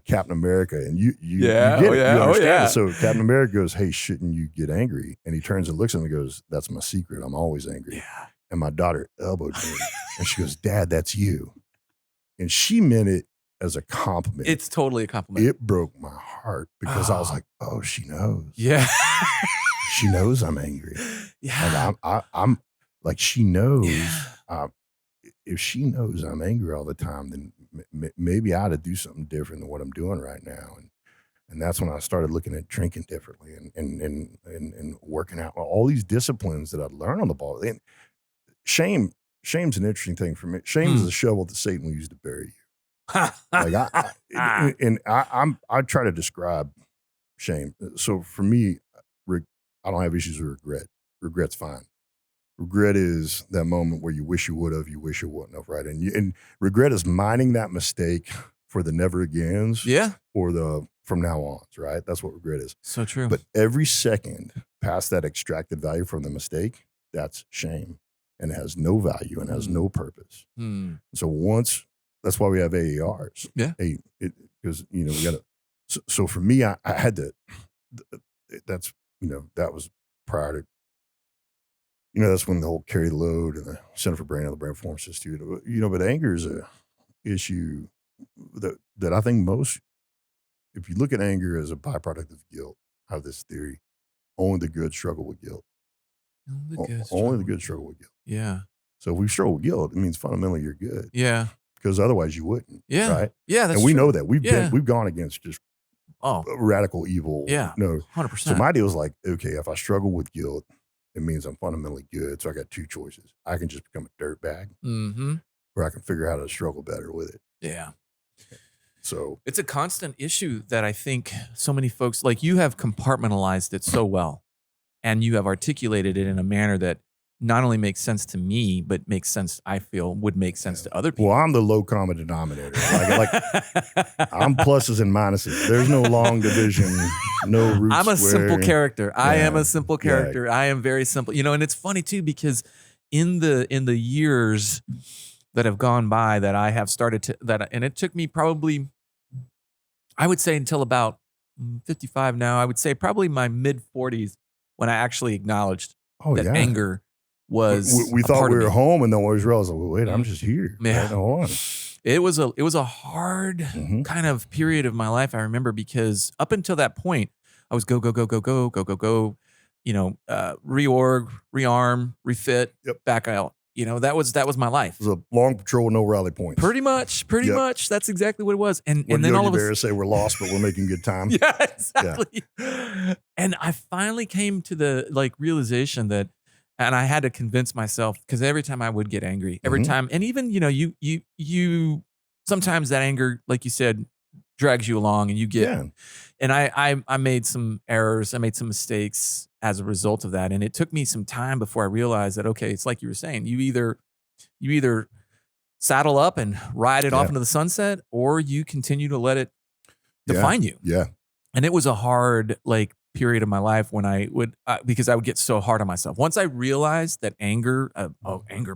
Captain America, and you get it, you understand it. So Captain America goes, hey, shouldn't you get angry? And he turns and looks at him and goes, that's my secret. I'm always angry. Yeah. And my daughter elbowed me and she goes, Dad, that's you. And she meant it as a compliment. It's totally a compliment. It broke my heart because I was like, oh, she knows. Yeah. She knows I'm angry. Yeah. Like I'm like, she knows. Yeah. If she knows I'm angry all the time, then maybe I ought to do something different than what I'm doing right now. And that's when I started looking at drinking differently and working out all these disciplines that I'd learned on the ball. And shame's an interesting thing for me. Shame is a shovel that Satan will use to bury you. Like I try to describe shame. So for me, I don't have issues with regret. Regret's fine. Regret is that moment where you wish you would have, you wish you wouldn't have, right? And regret is mining that mistake for the never agains, or the from now ons, right? That's what regret is. So true. But every second past that extracted value from the mistake, that's shame, and it has no value and has no purpose. So that's why we have AARs. Yeah, because we got to. So for me, I had to. That's that was prior to. That's when the whole carry the load and the Center for Brain and the Brain Performance Institute. But anger is a issue that I think most, if you look at anger as a byproduct of guilt, I have this theory: only the good struggle with guilt. Only the good struggle with guilt. Yeah. So if we struggle with guilt, it means fundamentally you're good. Yeah. Because otherwise you wouldn't. Yeah. Right. Yeah. That's and we true. know that we've gone against just radical evil. Yeah. No. 100%. So my deal is like, okay, if I struggle with guilt, it means I'm fundamentally good. So I got two choices. I can just become a dirtbag, or I can figure out how to struggle better with it. Yeah. So it's a constant issue that I think so many folks, like you have compartmentalized it so well, and you have articulated it in a manner that not only makes sense to me, but makes sense, I feel, would make sense to other people. Well, I'm the low common denominator. Like I'm pluses and minuses. There's no long division, no root I'm a square. simple character. I am a simple character. I am very simple. And it's funny too, because in the years that have gone by that I have started to, and it took me probably, I would say until about 55 now, I would say probably my mid 40s when I actually acknowledged that anger was we thought we were me. home, and then we realized, well, wait, I'm just here. Yeah. Right, hold on. It was a hard kind of period of my life. I remember because up until that point, I was go, reorg, rearm, refit, back out. That was my life. It was a long patrol, no rally points. Pretty much. That's exactly what it was. And then all of us say we're lost, but we're making good time. Yeah, exactly. Yeah. And I finally came to the realization that. And I had to convince myself, because every time I would get angry, every time, and even, you sometimes that anger, like you said, drags you along and you get, and I made some errors. I made some mistakes as a result of that. And it took me some time before I realized that, okay, it's like you were saying, you either saddle up and ride it off into the sunset, or you continue to let it define you. Yeah. And it was a hard, period of my life when I would, because I would get so hard on myself. Once I realized that anger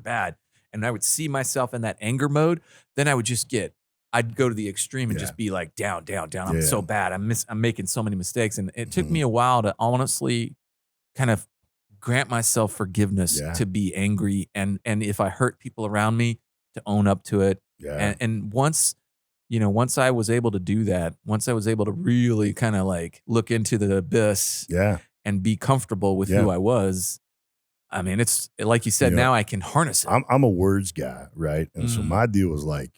bad, and I would see myself in that anger mode, then I'd go to the extreme and just be like down. I'm so bad. I'm making so many mistakes. And it took me a while to honestly kind of grant myself forgiveness to be angry. And if I hurt people around me, to own up to it. Yeah. And once I was able to do that, once I was able to really kind of look into the abyss and be comfortable with who I was, I mean, it's like you said, now I can harness it. I'm a words guy, right? And so my deal was I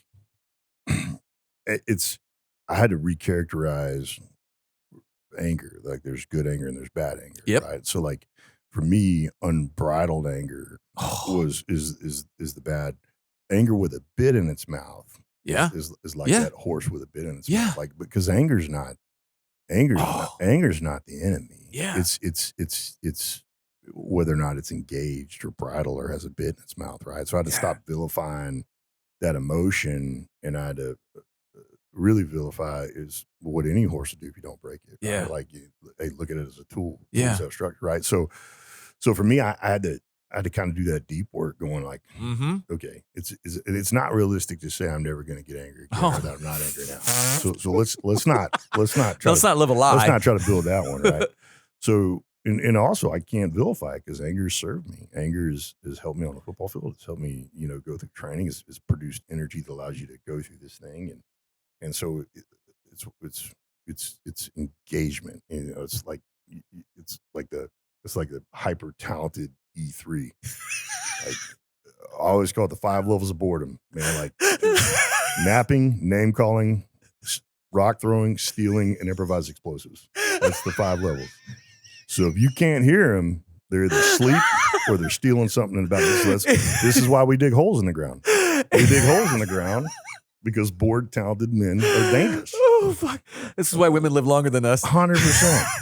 had to recharacterize anger. Like there's good anger and there's bad anger, right? So for me, unbridled anger is the bad. Anger with a bit in its mouth Yeah. is like Yeah. that horse with a bit in its Yeah. mouth. Like, because anger's not the enemy. Yeah. It's whether or not it's engaged or bridle or has a bit in its mouth, right? So I had to stop vilifying that emotion, and I had to really vilify is what any horse would do if you don't break it. Yeah. Right? Like, hey, look at it as a tool. Yeah. Tools have structure, right? So for me, I had to kind of do that deep work, going like, okay, it's not realistic to say I'm never going to get angry again, or that I'm not angry now. So let's not live a lie. Let's not try to build that one, right? So and also I can't vilify it, because anger has served me. Anger has helped me on the football field. It's helped me, go through training. It's produced energy that allows you to go through this thing, and so it's engagement. It's like the hyper talented E3. Like, I always call it the 5 levels of boredom, man. Like napping, name calling, rock throwing, stealing, and improvised explosives. That's the 5 levels. So if you can't hear them, they're either asleep or they're stealing something in the back. So this is why we dig holes in the ground. We dig holes in the ground because bored, talented men are dangerous. Oh, fuck. This is why women live longer than us. 100%.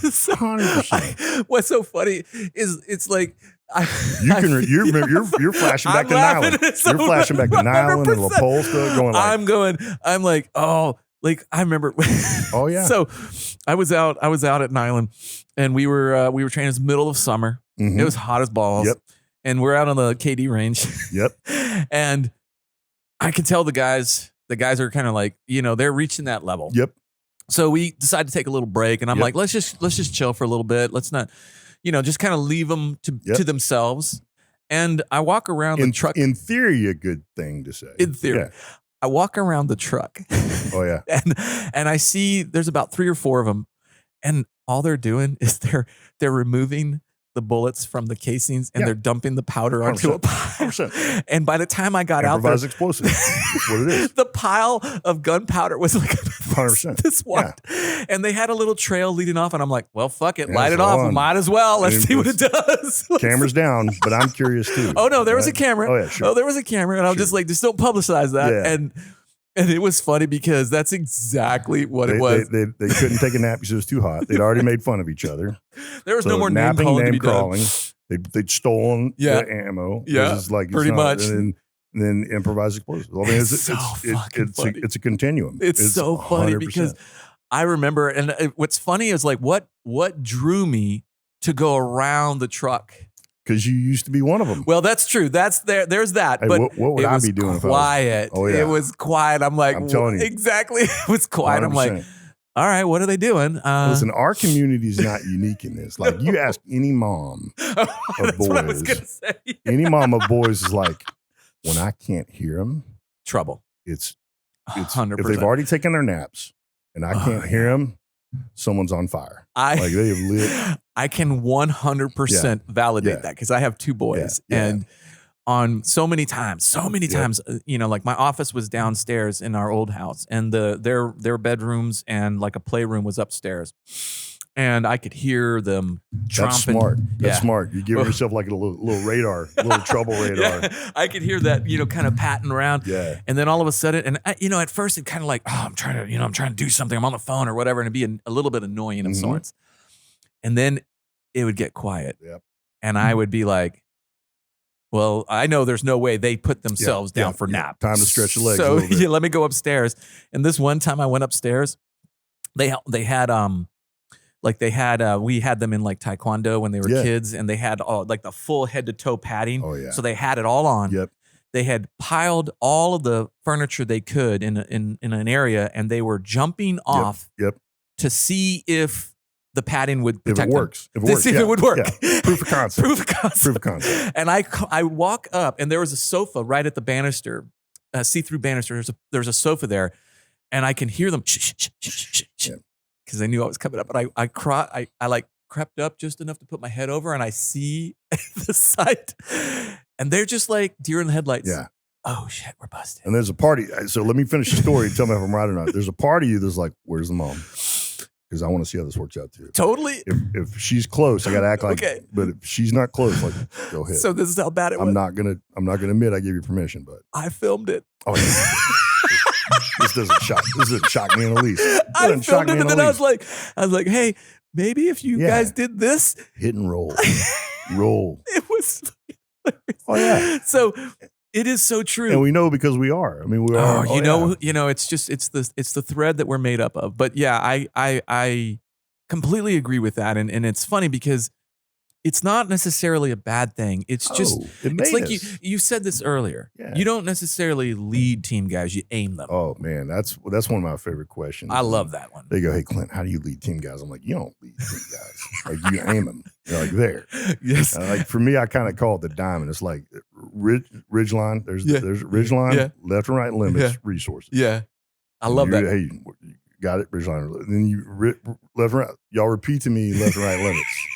100%. What's so funny is it's like you're flashing back to Nyland. You're flashing back to Nyland and LaPolska, going like, I'm like, oh, like I remember. Oh yeah. So I was out at Nyland, and we were training. It's middle of summer. Mm-hmm. It was hot as balls. Yep. And we're out on the KD range. Yep. And I can tell the guys are kind of like, they're reaching that level. Yep. So we decided to take a little break, and I'm like, let's just chill for a little bit. Let's not, just kind of leave them to themselves. And I walk around the truck. In theory, a good thing to say. In theory. Yeah. I walk around the truck. Oh yeah. and I see there's about 3 or 4 of them, and all they're doing is they're removing the bullets from the casings, and they're dumping the powder onto a pile. 100%. And by the time I got out there, explosive. That's what it is. The pile of gunpowder was like 100%. This wide. Yeah. And they had a little trail leading off, and I'm like, well, fuck it. Light it off. We might as well. Let's see what it does. Camera's down, but I'm curious too. Oh, no, there was a camera. Oh, yeah, sure. Oh, there was a camera. And I'm just like, just don't publicize that. Yeah. And it was funny because that's exactly what it was. They couldn't take a nap because it was too hot. They'd already made fun of each other. There was no more name calling to be crawling. They'd stolen the ammo. Yeah, pretty much. And then improvised explosives. I mean, it's a continuum. It's so funny 100%. Because I remember, and what's funny is like what drew me to go around the truck. Because you used to be one of them. Well, that's true. There's that. Hey, but what would I be doing? Quiet. Oh, yeah. It was quiet. I'm like, I'm telling you. Exactly. It was quiet. 100%. I'm like, all right, what are they doing? Listen, our community is not unique in this. Like, you ask any mom of boys. What I was gonna say. Any mom of boys is like, when I can't hear them, trouble. It's 100%. If they've already taken their naps and I can't hear them, someone's on fire. Like they have lit. I can 100% validate that because I have 2 boys, and on so many times, like my office was downstairs in our old house, and their bedrooms and like a playroom was upstairs, and I could hear them tromping. That's smart. That's smart. You're giving yourself like a little radar, a little trouble radar. Yeah, I could hear that, kind of patting around. Yeah. And then all of a sudden, and at first it kind of like, I'm trying to do something. I'm on the phone or whatever, and it'd be a little bit annoying of sorts. And then it would get quiet. Yep. And I would be like, well, I know there's no way they put themselves down for nap. Time to stretch the legs. So let me go upstairs. And this one time I went upstairs, we had them in like taekwondo when they were kids, and they had like the full head to toe padding. Oh yeah. So they had it all on. Yep. They had piled all of the furniture they could in an area, and they were jumping off to see if the padding would protect them. If it would work. Yeah. Proof of concept. Proof of concept. And I walk up, and there was a sofa right at the banister, see-through banister. There's a sofa there, and I can hear them because I knew I was coming up. But I like crept up just enough to put my head over, and I see the sight, and they're just like deer in the headlights. Yeah. Oh shit, we're busted. And there's a party. So let me finish the story. Tell me if I'm right or not. There's a party of you that's like, where's the mom? Because I want to see how this works out too. Totally. If she's close, I got to act like. Okay. But if she's not close, like, go ahead. So this is how bad it was. I'm not gonna admit I gave you permission, but I filmed it. Oh yeah. This doesn't shock me in the least. I filmed it, and then I was like, hey, maybe if you guys did this, hit and roll, roll. It was. Oh yeah. So it is so true, and we know because we are. I mean, we are. You know, it's just it's the thread that we're made up of. But yeah, I completely agree with that, and it's funny because it's not necessarily a bad thing. It's just it's like you said this earlier. Yeah. You don't necessarily lead team guys; you aim them. Oh man, that's one of my favorite questions. I love that one. They go, "Hey Clint, how do you lead team guys?" I'm like, "You don't lead team guys. Like you aim them. You're like there." Yes. Like for me, I kind of call it the diamond. It's like ridge line. There's ridge line, left and right limits, resources. Yeah, I love that. Hey, you got it, ridge line. Then you left and right. Y'all repeat to me left and right limits.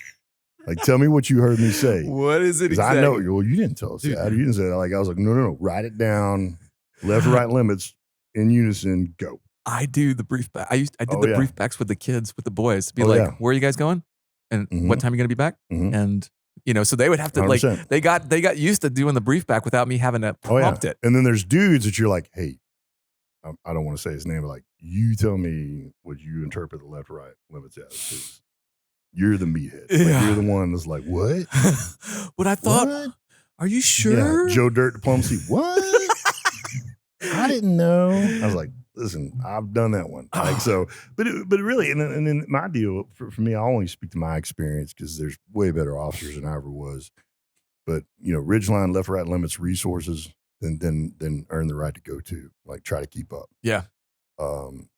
Like, tell me what you heard me say. What is it exactly? I know. Well, you didn't tell us that. You didn't say that. Like, I was like, no. Write it down. Left and right limits in unison. Go. I do the brief back. I did the brief backs with the kids, with the boys. Be like, where are you guys going? And what time are you going to be back? And, you know, so they would have to 100%. Like, they got used to doing the brief back without me having to prompt it. And then there's dudes that you're like, hey, I don't want to say his name, but like, you tell me what you interpret the left or right limits as. You're the meathead. Like, you're the one that's like, what? But I thought, what? Are you sure? Yeah, Joe Dirt diplomacy. What? I didn't know. I was like, listen, I've done that one. Like so, but really, and then my deal for me, I only speak to my experience because there's way better officers than I ever was. But you know, ridgeline, left, right limits, resources, then earn the right to go to. Like try to keep up. Yeah.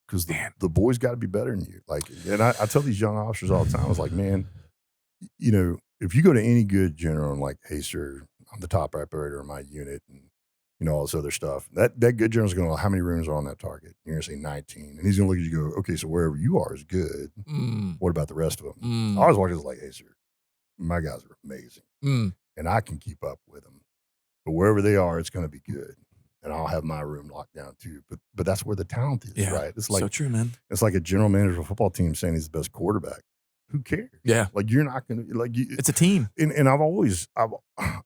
Because the boys got to be better than you. Like, and I tell these young officers all the time, I was like, man, you know, if you go to any good general and like, hey, sir, I'm the top operator in my unit and, you know, all this other stuff, that good general's going to go, how many rooms are on that target? You're going to say 19. And he's going to look at you and go, okay, so wherever you are is good. What about the rest of them? I always watch this like, hey, sir, my guys are amazing. And I can keep up with them. But wherever they are, it's going to be good. And I'll have my room locked down too. But that's where the talent is, right? It's like so true, man. It's like a general manager of a football team saying he's the best quarterback. Who cares? Yeah. Like you're not gonna like you. It's a team. And I've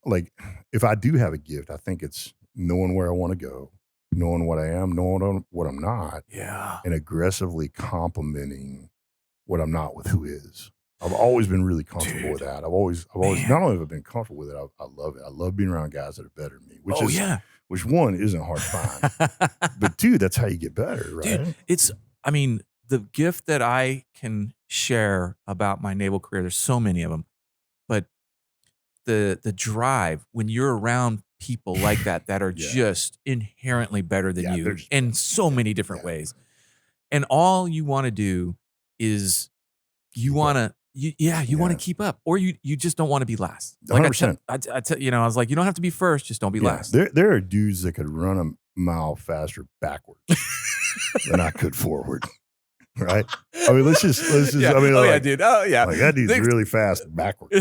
like if I do have a gift, I think it's knowing where I want to go, knowing what I am, knowing what I'm not. Yeah. And aggressively complimenting what I'm not with who is. I've always been really comfortable with that. I've always not only have I been comfortable with it, I love it. I love being around guys that are better than me. Which one isn't hard to find, but two, that's how you get better, right? Dude, I mean, the gift that I can share about my naval career, there's so many of them, but the drive when you're around people like that are just inherently better than you in so many different ways. And all you want to do is you want to keep up, or you just don't want to be last. Like 100%. I was like, you don't have to be first, just don't be last. There are dudes that could run a mile faster backwards than I could forward. Right? I mean, let's just. Yeah. I mean, dude. Oh, yeah. Like that dude's really fast backwards.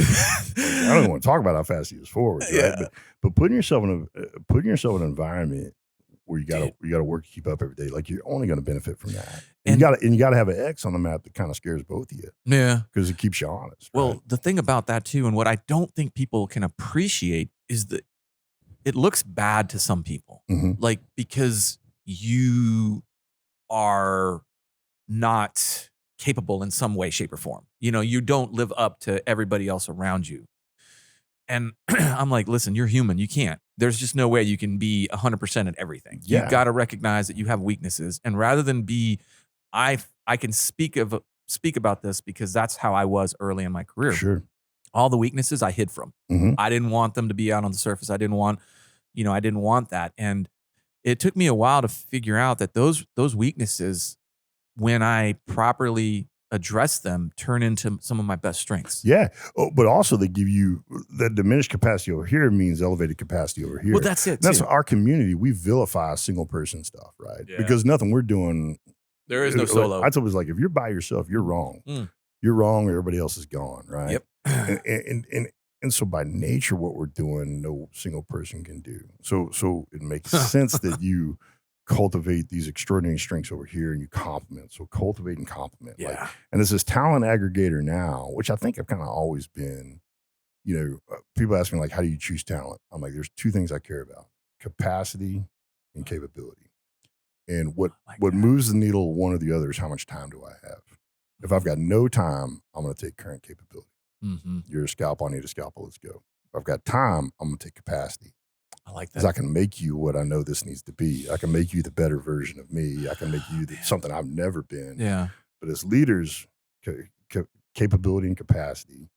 I don't even want to talk about how fast he is forward. Right? Yeah. But putting yourself in an environment where you gotta work to keep up every day, like you're only going to benefit from that. And you gotta have an X on the map that kind of scares both of you. Yeah, because it keeps you honest. Well, right? The thing about that too, and what I don't think people can appreciate is that it looks bad to some people, like because you are not capable in some way, shape, or form. You know, you don't live up to everybody else around you. And I'm like, listen, you're human. You can't. There's just no way you can be 100% at everything. You've got to recognize that you have weaknesses. And rather than be, I can speak about this because that's how I was early in my career. Sure. All the weaknesses I hid from. I didn't want them to be out on the surface. I didn't want that. And it took me a while to figure out that those weaknesses, when I properly address them, turn into some of my best strengths. Yeah. Oh, but also they give you that diminished capacity over here means elevated capacity over here. Well, that's it. That's our community. We vilify single person stuff, right? Yeah. Because nothing we're doing. There is no solo. I told was like, if you're by yourself, you're wrong. You're wrong. Everybody else is gone, right? Yep. And so by nature, what we're doing, no single person can do. So it makes sense that you cultivate these extraordinary strengths over here and you complement. So cultivate and complement. Yeah. And as this talent aggregator now, which I think I've kind of always been, people ask me like, how do you choose talent? I'm like, there's two things I care about: capacity and capability. And what God. moves the needle one or the other is how much time do I have? If I've got no time, I'm going to take current capability. Mm-hmm. You're a scalpel, I need a scalpel, let's go. If I've got time, I'm going to take capacity. I like Because that. I can make you what I know this needs to be. I can make you the better version of me. I can make you something I've never been. Yeah. But as leaders, capability and capacity,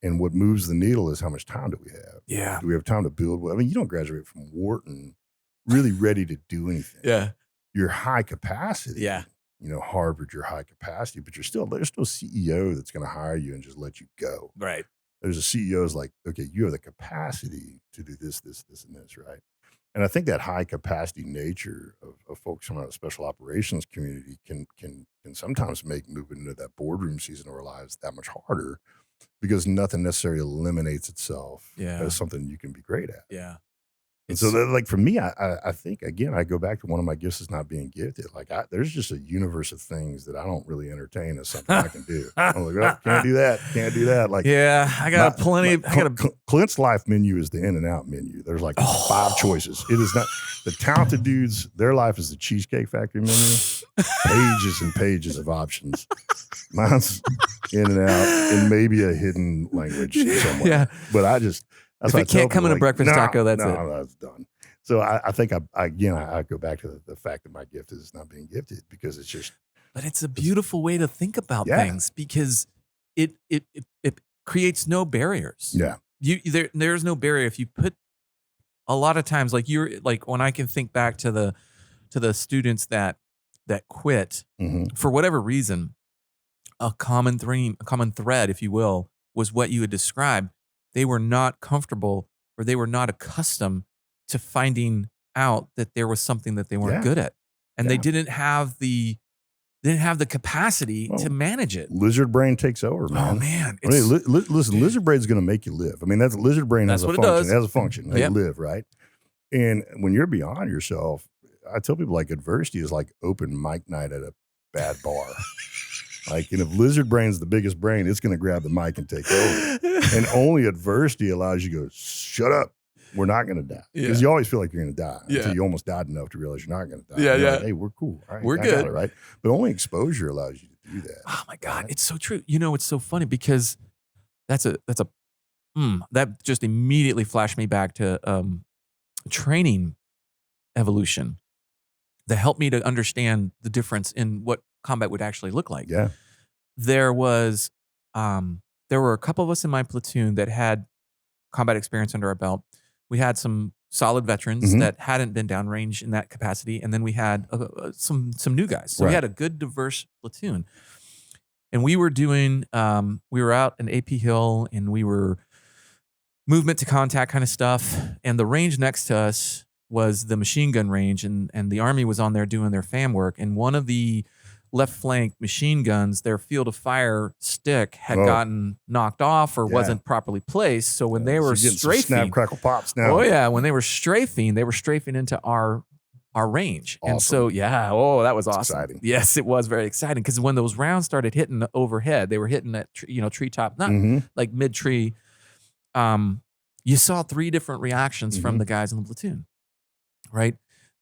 and what moves the needle is how much time do we have? Yeah. Do we have time to build? I mean, you don't graduate from Wharton really ready to do anything. Yeah. You're high capacity. Yeah. Harvard, you're high capacity, but there's still a CEO that's going to hire you and just let you go. Right. There's a CEO is like, okay, you have the capacity to do this, this, this, and this, right? And I think that high capacity nature of folks from a special operations community can sometimes make moving into that boardroom season of our lives that much harder, because nothing necessarily eliminates itself as something you can be great at. Yeah. And so like for me, I think, again, I go back to one of my gifts is not being gifted. Like there's just a universe of things that I don't really entertain as something I can do. I'm like, oh, can't do that. Like, yeah, I got plenty. Clint's life menu is the in and out menu. There's like 5 choices. It is not the talented dudes. Their life is the Cheesecake Factory menu. Pages and pages of options. Mine's in and out and maybe a hidden language somewhere. Yeah. But if it can't come in a breakfast taco, that's it. No, that's done. So I think I go back to the fact that my gift is not being gifted, because it's just. But it's a beautiful way to think about things, because it creates no barriers. Yeah. There's no barrier if you put. A lot of times, like when I can think back to the students that quit for whatever reason, a common thread, if you will, was what you had described. They were not comfortable, or they were not accustomed to finding out that there was something that they weren't good at, and they didn't have the capacity to manage it. Lizard brain takes over, man. Oh man! Listen, lizard brain's going to make you live. I mean, that's lizard brain has a function. It has a function. They live, right? And when you're beyond yourself, I tell people, like, adversity is like open mic night at a bad bar. Like, and if lizard brain's the biggest brain, it's going to grab the mic and take over. And only adversity allows you to go, shut up. We're not going to die. Because you always feel like you're going to die until you almost died enough to realize you're not going to die. Yeah. Like, hey, we're cool. All right, we're good. It, right? But only exposure allows you to do that. Oh my God. Right? It's so true. It's so funny, because that just immediately flashed me back to training evolution that helped me to understand the difference in what combat would actually look like. Yeah. There were a couple of us in my platoon that had combat experience under our belt. We had some solid veterans that hadn't been downrange in that capacity, and then we had some new guys. So we had a good, diverse platoon. And we were doing, we were out in AP Hill, and we were movement to contact kind of stuff. And the range next to us was the machine gun range, and the Army was on there doing their FAM work. And one of the left flank machine guns, their field of fire stick had gotten knocked off or wasn't properly placed. So when they were strafing, snap, crackle, pops now. Oh yeah, when they were strafing into our range. Awesome. And so that was awesome. Exciting. Yes, it was very exciting, because when those rounds started hitting overhead, they were hitting at treetop, not like mid tree. You saw 3 different reactions from the guys in the platoon. Right,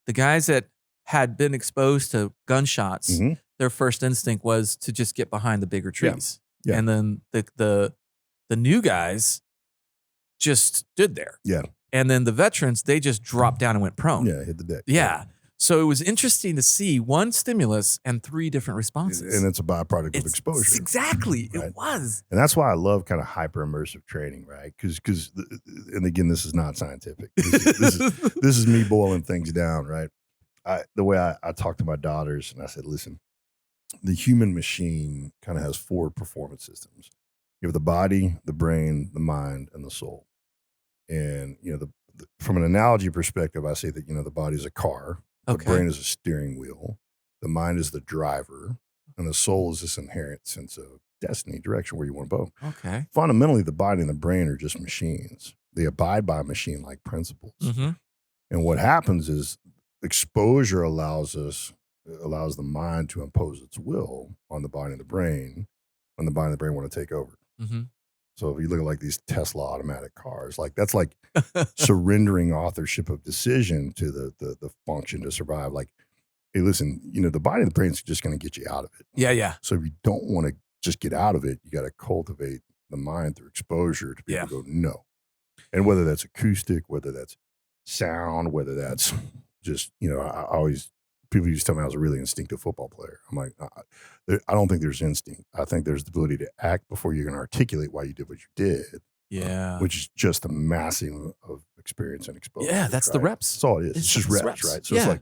the guys that had been exposed to gunshots, their first instinct was to just get behind the bigger trees. Yeah. And then the new guys just stood there. Yeah. And then the veterans, they just dropped down and went prone. Yeah, hit the deck. Yeah. So it was interesting to see one stimulus and 3 different responses. And it's a byproduct of exposure. Exactly. Right? It was. And that's why I love kind of hyper immersive training, right? Because and again, this is not scientific. This is me boiling things down, right? The way I talk to my daughters, and I said, listen, the human machine kind of has 4 performance systems. You have the body, the brain, the mind, and the soul. And, from an analogy perspective, I say that, the body is a car, the brain is a steering wheel, the mind is the driver, and the soul is this inherent sense of destiny, direction, where you want to go. Okay. Fundamentally, the body and the brain are just machines. They abide by machine-like principles. And what happens is exposure allows the mind to impose its will on the body and the brain, when the body and the brain want to take over. So if you look at like these Tesla automatic cars, like that's like surrendering authorship of decision to the function to survive. Like hey, listen, the body and the brain is just going to get you out of it. Yeah. So if you don't want to just get out of it, you got to cultivate the mind through exposure to be able to go, no. And whether that's acoustic, whether that's sound, whether that's just, people used to tell me I was a really instinctive football player. I'm like, I don't think there's instinct. I think there's the ability to act before you're going to articulate why you did what you did. Yeah. Which is just the massing of experience and exposure. Yeah, that's the reps. That's all it is. It's just reps, right? So it's like,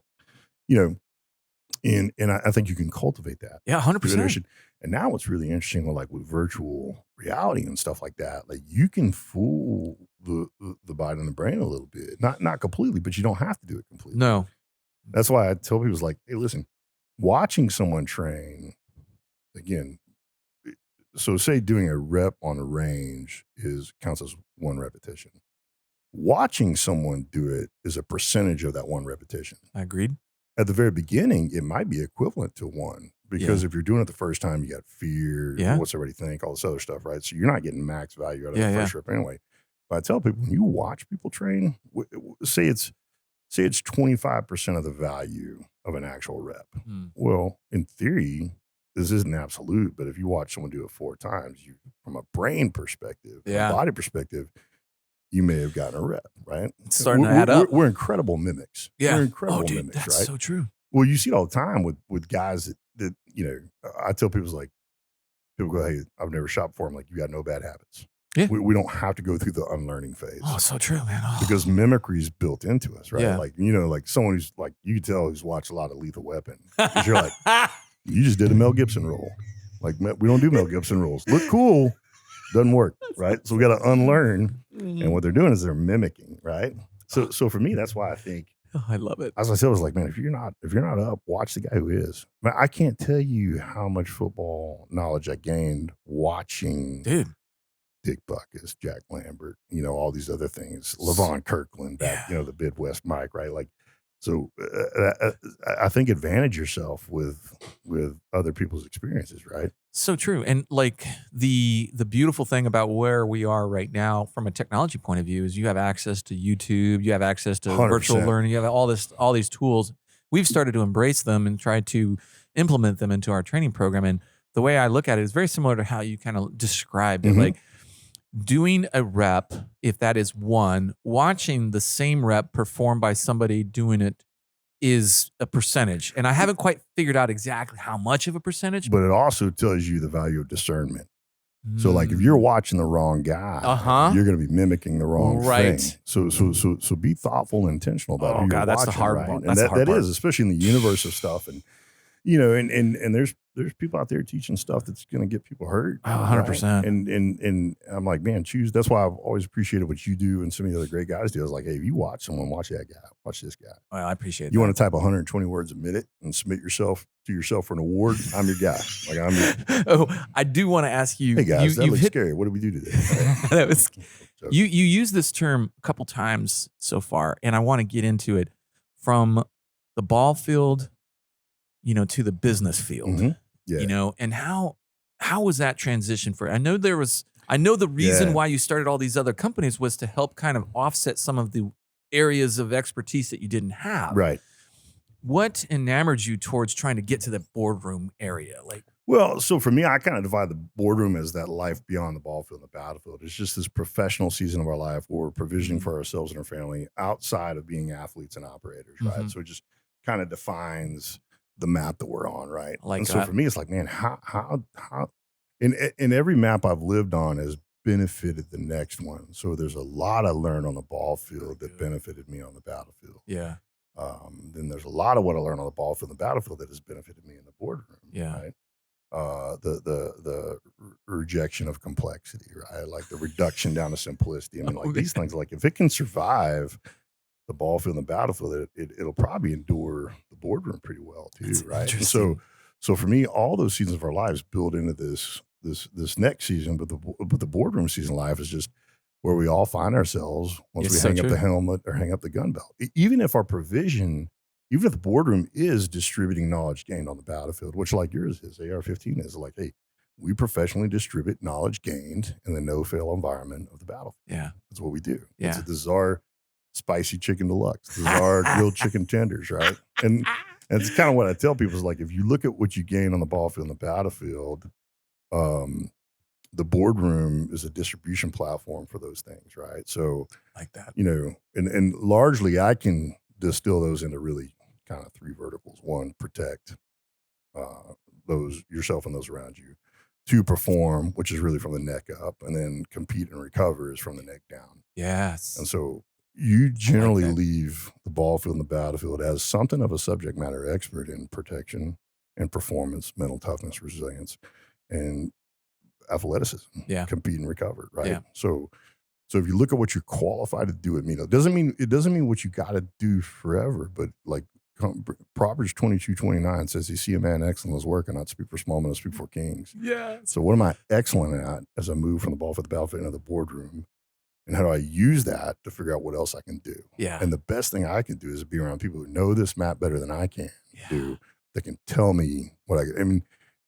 and I think you can cultivate that. Yeah, 100%. And now what's really interesting with virtual reality and stuff like that, like you can fool the body and the brain a little bit. Not completely, but you don't have to do it completely. No. That's why I tell people, like, hey, listen, watching someone train, again, so say doing a rep on a range counts as one repetition. Watching someone do it is a percentage of that one repetition. Agreed. At the very beginning, it might be equivalent to one because if you're doing it the first time, you got fear, what's everybody think, all this other stuff, right? So you're not getting max value out of the first rep anyway. But I tell people, when you watch people train, say it's 25% of the value of an actual rep. Well, in theory, this isn't absolute, but if you watch someone do it 4 times, from a brain perspective, a body perspective, you may have gotten a rep, right? It's starting to add up. We're incredible mimics. Yeah. We're incredible mimics, that's right? so true. Well, you see it all the time with guys that I tell people, people go, hey, I've never shot before. I'm like, you got no bad habits. Yeah. We don't have to go through the unlearning phase. Oh, so true, man. Oh. Because mimicry is built into us, right? Yeah. Like, like someone who's like, you can tell who's watched a lot of Lethal Weapon. Because you're like, you just did a Mel Gibson role. Like, we don't do Mel Gibson roles. Look cool. Doesn't work, right? So we got to unlearn. And what they're doing is they're mimicking, right? So for me, that's why I think, I love it. as I said, I was like, man, if you're not up, watch the guy who is. Man, I can't tell you how much football knowledge I gained watching Dick Buckus, Jack Lambert, all these other things, LaVon Kirkland back, the Midwest Mike, right? Like, so I think advantage yourself with other people's experiences, right? So true. And like the beautiful thing about where we are right now from a technology point of view is you have access to YouTube, you have access to 100%. virtual learning, you have all these tools. We've started to embrace them and try to implement them into our training program. And the way I look at it is very similar to how you kind of described it. Like doing a rep, if that is one, watching the same rep performed by somebody doing it is a percentage. And I haven't quite figured out exactly how much of a percentage. But it also tells you the value of discernment. So like if you're watching the wrong guy, you're going to be mimicking the wrong thing. So be thoughtful and intentional about who you're watching. That's the hard right? part. And that is, especially in the universe of stuff. And and there's people out there teaching stuff that's going to get people hurt. 100%. Right? And I'm like, man, choose. That's why I've always appreciated what you do and some of the other great guys do. I was like, hey, if you watch someone, watch that guy, watch this guy. Well, I appreciate You want to type 120 words a minute and submit yourself for an award? I'm your guy. Like I do want to ask you. Hey guys, that looks scary. What did we do today? That was you use this term a couple times so far, and I want to get into it from the ball field, to the business field, and how was that transition for? I know the reason why you started all these other companies was to help kind of offset some of the areas of expertise that you didn't have. Right. What enamored you towards trying to get to the boardroom area? Well, so for me, I kind of divide the boardroom as that life beyond the ball field and the battlefield. It's just this professional season of our life where we're provisioning for ourselves and our family outside of being athletes and operators, right? So it just kind of defines the map that we're on, right? So for me, it's like, man, how in every map I've lived on has benefited the next one. So there's a lot I learned on the ball field that benefited me on the battlefield. Yeah. Then there's a lot of what I learned on the ball field and the battlefield that has benefited me in the boardroom. Yeah. Right. The rejection of complexity, right? Like the reduction down to simplicity. I mean, these things, like if it can survive the ball field and the battlefield, it'll probably endure the boardroom pretty well too, right? And so for me, all those seasons of our lives build into this next season, but the boardroom season of life is just where we all find ourselves once we hang up the helmet or hang up the gun belt. Even if the boardroom is distributing knowledge gained on the battlefield, which like yours is, AR-15 is like, hey, we professionally distribute knowledge gained in the no-fail environment of the battlefield. Yeah. That's what we do. Yeah. This is our spicy chicken deluxe. This is our grilled chicken tenders, right? And And it's kind of what I tell people is like, if you look at what you gain on the ball field and the battlefield, the boardroom is a distribution platform for those things, right? So, Like that. and largely I can distill those into really kind of three verticals. One, protect those yourself and those around you. Two, perform, which is really from the neck up, and then compete and recover is from the neck down. Yes. And so you generally that. leave the ball field and the battlefield as something of a subject matter expert in protection and performance, mental toughness, resilience, and athleticism. Yeah. Compete and recover, right? Yeah. So if you look at what you're qualified to do, it doesn't mean what you got to do forever, but like Proverbs 22:29 says, "You see a man excellent in his work, and not speak for small men, but speak for kings." Yeah. So what am I excellent at as I move from the ball for the battlefield into the boardroom? And how do I use that to figure out what else I can do? Yeah. And the best thing I can do is be around people who know this map better than I can do, that can tell me what I mean,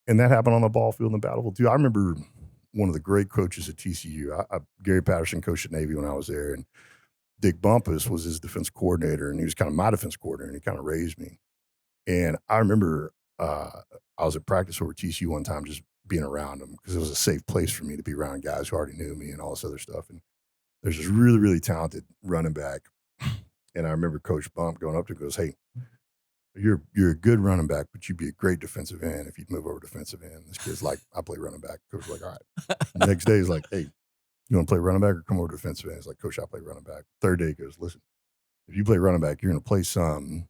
and that happened on the ball field and the battlefield too. I remember one of the great coaches at TCU, Gary Patterson coached at Navy when I was there, and Dick Bumpus was his defense coordinator, and he was kind of my defense coordinator, and he kind of raised me. And I remember I was at practice over TCU one time, just being around him because it was a safe place for me to be around guys who already knew me and all this other stuff. And there's this really, really talented running back. And I remember Coach Bump going up to him and goes, "Hey, you're a good running back, but you'd be a great defensive end if you'd move over defensive end." This kid's like, "I play running back." Coach was like, "All right." Next day he's like, "Hey, you want to play running back or come over defensive end?" He's like, "Coach, I play running back." Third day he goes, "Listen, if you play running back, you're going to play some,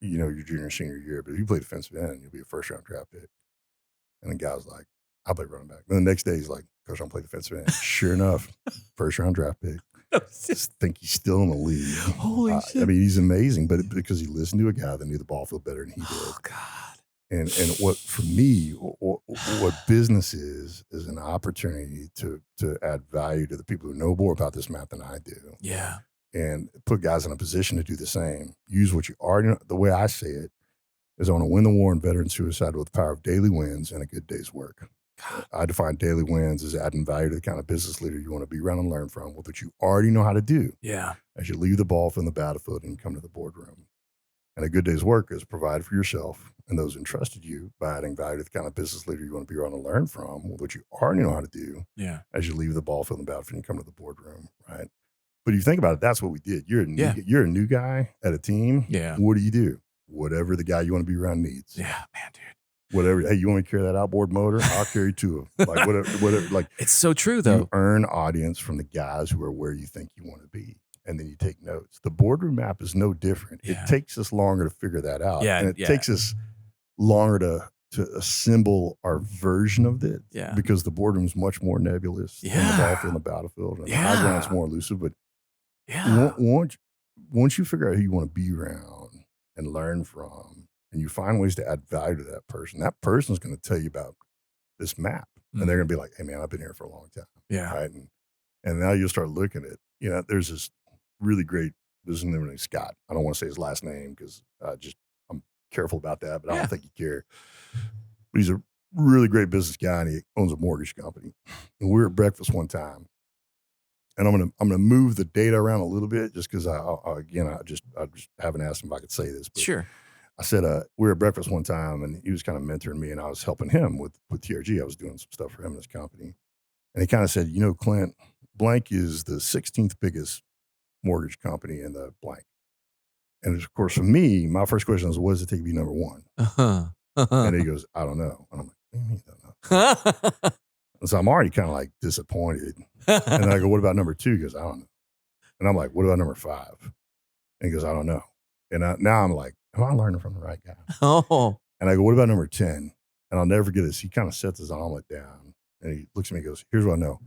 your junior and senior year, but if you play defensive end, you'll be a first-round draft pick." And the guy was like, "I play running back." And the next day he's like, "Coach, I'm playing defensive end." Sure enough, first-round draft pick. I think he's still in the league. Holy shit. I mean, he's amazing, but because he listened to a guy that knew the ball field better than he did. Oh, God. And what for me, what business is an opportunity to add value to the people who know more about this map than I do. Yeah. And put guys in a position to do the same. Use what you already know. The way I say it is, I want to win the war on veteran suicide with the power of daily wins and a good day's work. God. I define daily wins as adding value to the kind of business leader you want to be around and learn from, with what you already know how to do. Yeah. As you leave the ball from the battlefield and come to the boardroom. And a good day's work is provide for yourself and those entrusted you by adding value to the kind of business leader you want to be around and learn from, with what you already know how to do. Yeah. As you leave the ball field and the battlefield and come to the boardroom, right? But if you think about it, that's what we did. You're a new guy at a team. Yeah. What do? Whatever the guy you want to be around needs. Yeah, man, dude. Whatever. Hey, you want me to carry that outboard motor? I'll carry two of them. Like whatever. Like, it's so true though. You earn audience from the guys who are where you think you want to be, and then you take notes. The boardroom map is no different. Yeah. It takes us longer to figure that out. Yeah, And it takes us longer to assemble our version of it. Yeah. Because the boardroom is much more nebulous than the ball field and the battlefield. And the high ground's more elusive. But once you figure out who you want to be around and learn from, and you find ways to add value to that person's going to tell you about this map. Mm-hmm. And they're going to be like, "Hey man, I've been here for a long time." Yeah. Right. And now you'll start looking at, there's this really great business named Scott. I don't want to say his last name because I'm careful about that, but I don't think you care. But he's a really great business guy, and he owns a mortgage company. And we were at breakfast one time, and I'm gonna move the data around a little bit just because I just haven't asked him if I could say this. But sure. I said, we were at breakfast one time, and he was kind of mentoring me, and I was helping him with TRG. I was doing some stuff for him and his company. And he kind of said, "Clint, blank is the 16th biggest mortgage company in the blank." And of course, for me, my first question was, "What does it take to be number one?" And he goes, "I don't know." And I'm like, "What do you mean, I don't know?" And so I'm already kind of like disappointed. And I go, "What about number two?" He goes, "I don't know." And I'm like, "What about number five?" And he goes, "I don't know." And now I'm like, am I learning from the right guy? Oh. And I go, "What about number 10? And I'll never forget this. He kind of sets his omelet down, and he looks at me and goes, "Here's what I know.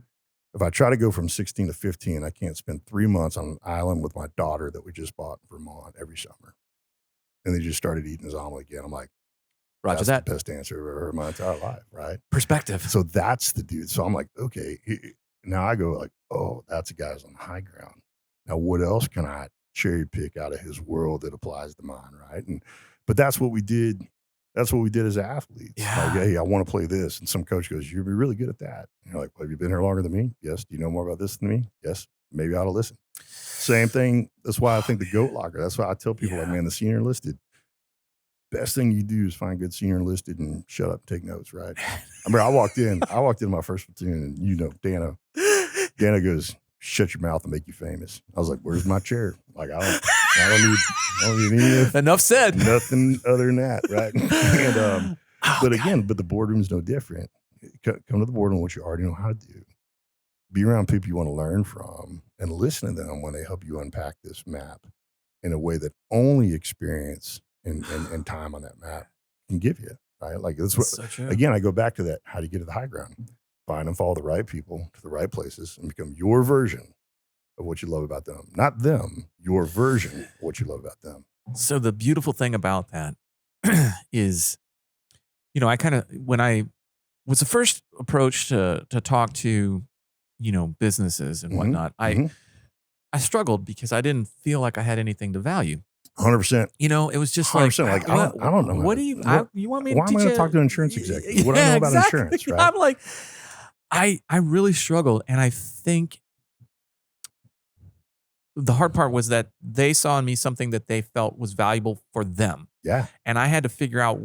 If I try to go from 16 to 15, I can't spend 3 months on an island with my daughter that we just bought in Vermont every summer." And he just started eating his omelet again. I'm like, Roger that's that. the best answer I've ever heard in my entire life, right? Perspective. So that's the dude. So I'm like, okay. Now I go like, oh, that's a guy who's on high ground. Now what else can I cherry pick out of his world that applies to mine, right? But that's what we did. That's what we did as athletes. Yeah. Like, hey, I want to play this. And some coach goes, "You'll be really good at that." And you're like, "Well, have you been here longer than me?" "Yes." "Do you know more about this than me?" "Yes." "Maybe I ought to listen." Same thing. That's why I think the GOAT locker, that's why I tell people like, man, the senior enlisted, best thing you do is find good senior enlisted and shut up and take notes, right? I mean, I walked in my first platoon, and Dana goes, shut your mouth and make you famous. I was like, where's my chair? Like, I don't need any Enough said. nothing other than that, right? And but the boardroom's no different. Come to the boardroom what you already know how to do. Be around people you want to learn from, and listen to them when they help you unpack this map in a way that only experience and time on that map can give you, right? Like that's what. So true. Again, I go back to that. How do you get to the high ground? Find and follow the right people to the right places and become your version of what you love about them. Not them, your version of what you love about them. So the beautiful thing about that is, I kind of, when I was the first approach to talk to, businesses and whatnot, I struggled because I didn't feel like I had anything to value. 100%. It was just 100%. Like, I don't know. What do you, you want me to why teach am I going you? to talk to an insurance executive? What do I know about insurance, right? I'm like, I really struggled. And I think the hard part was that they saw in me something that they felt was valuable for them. Yeah. And I had to figure out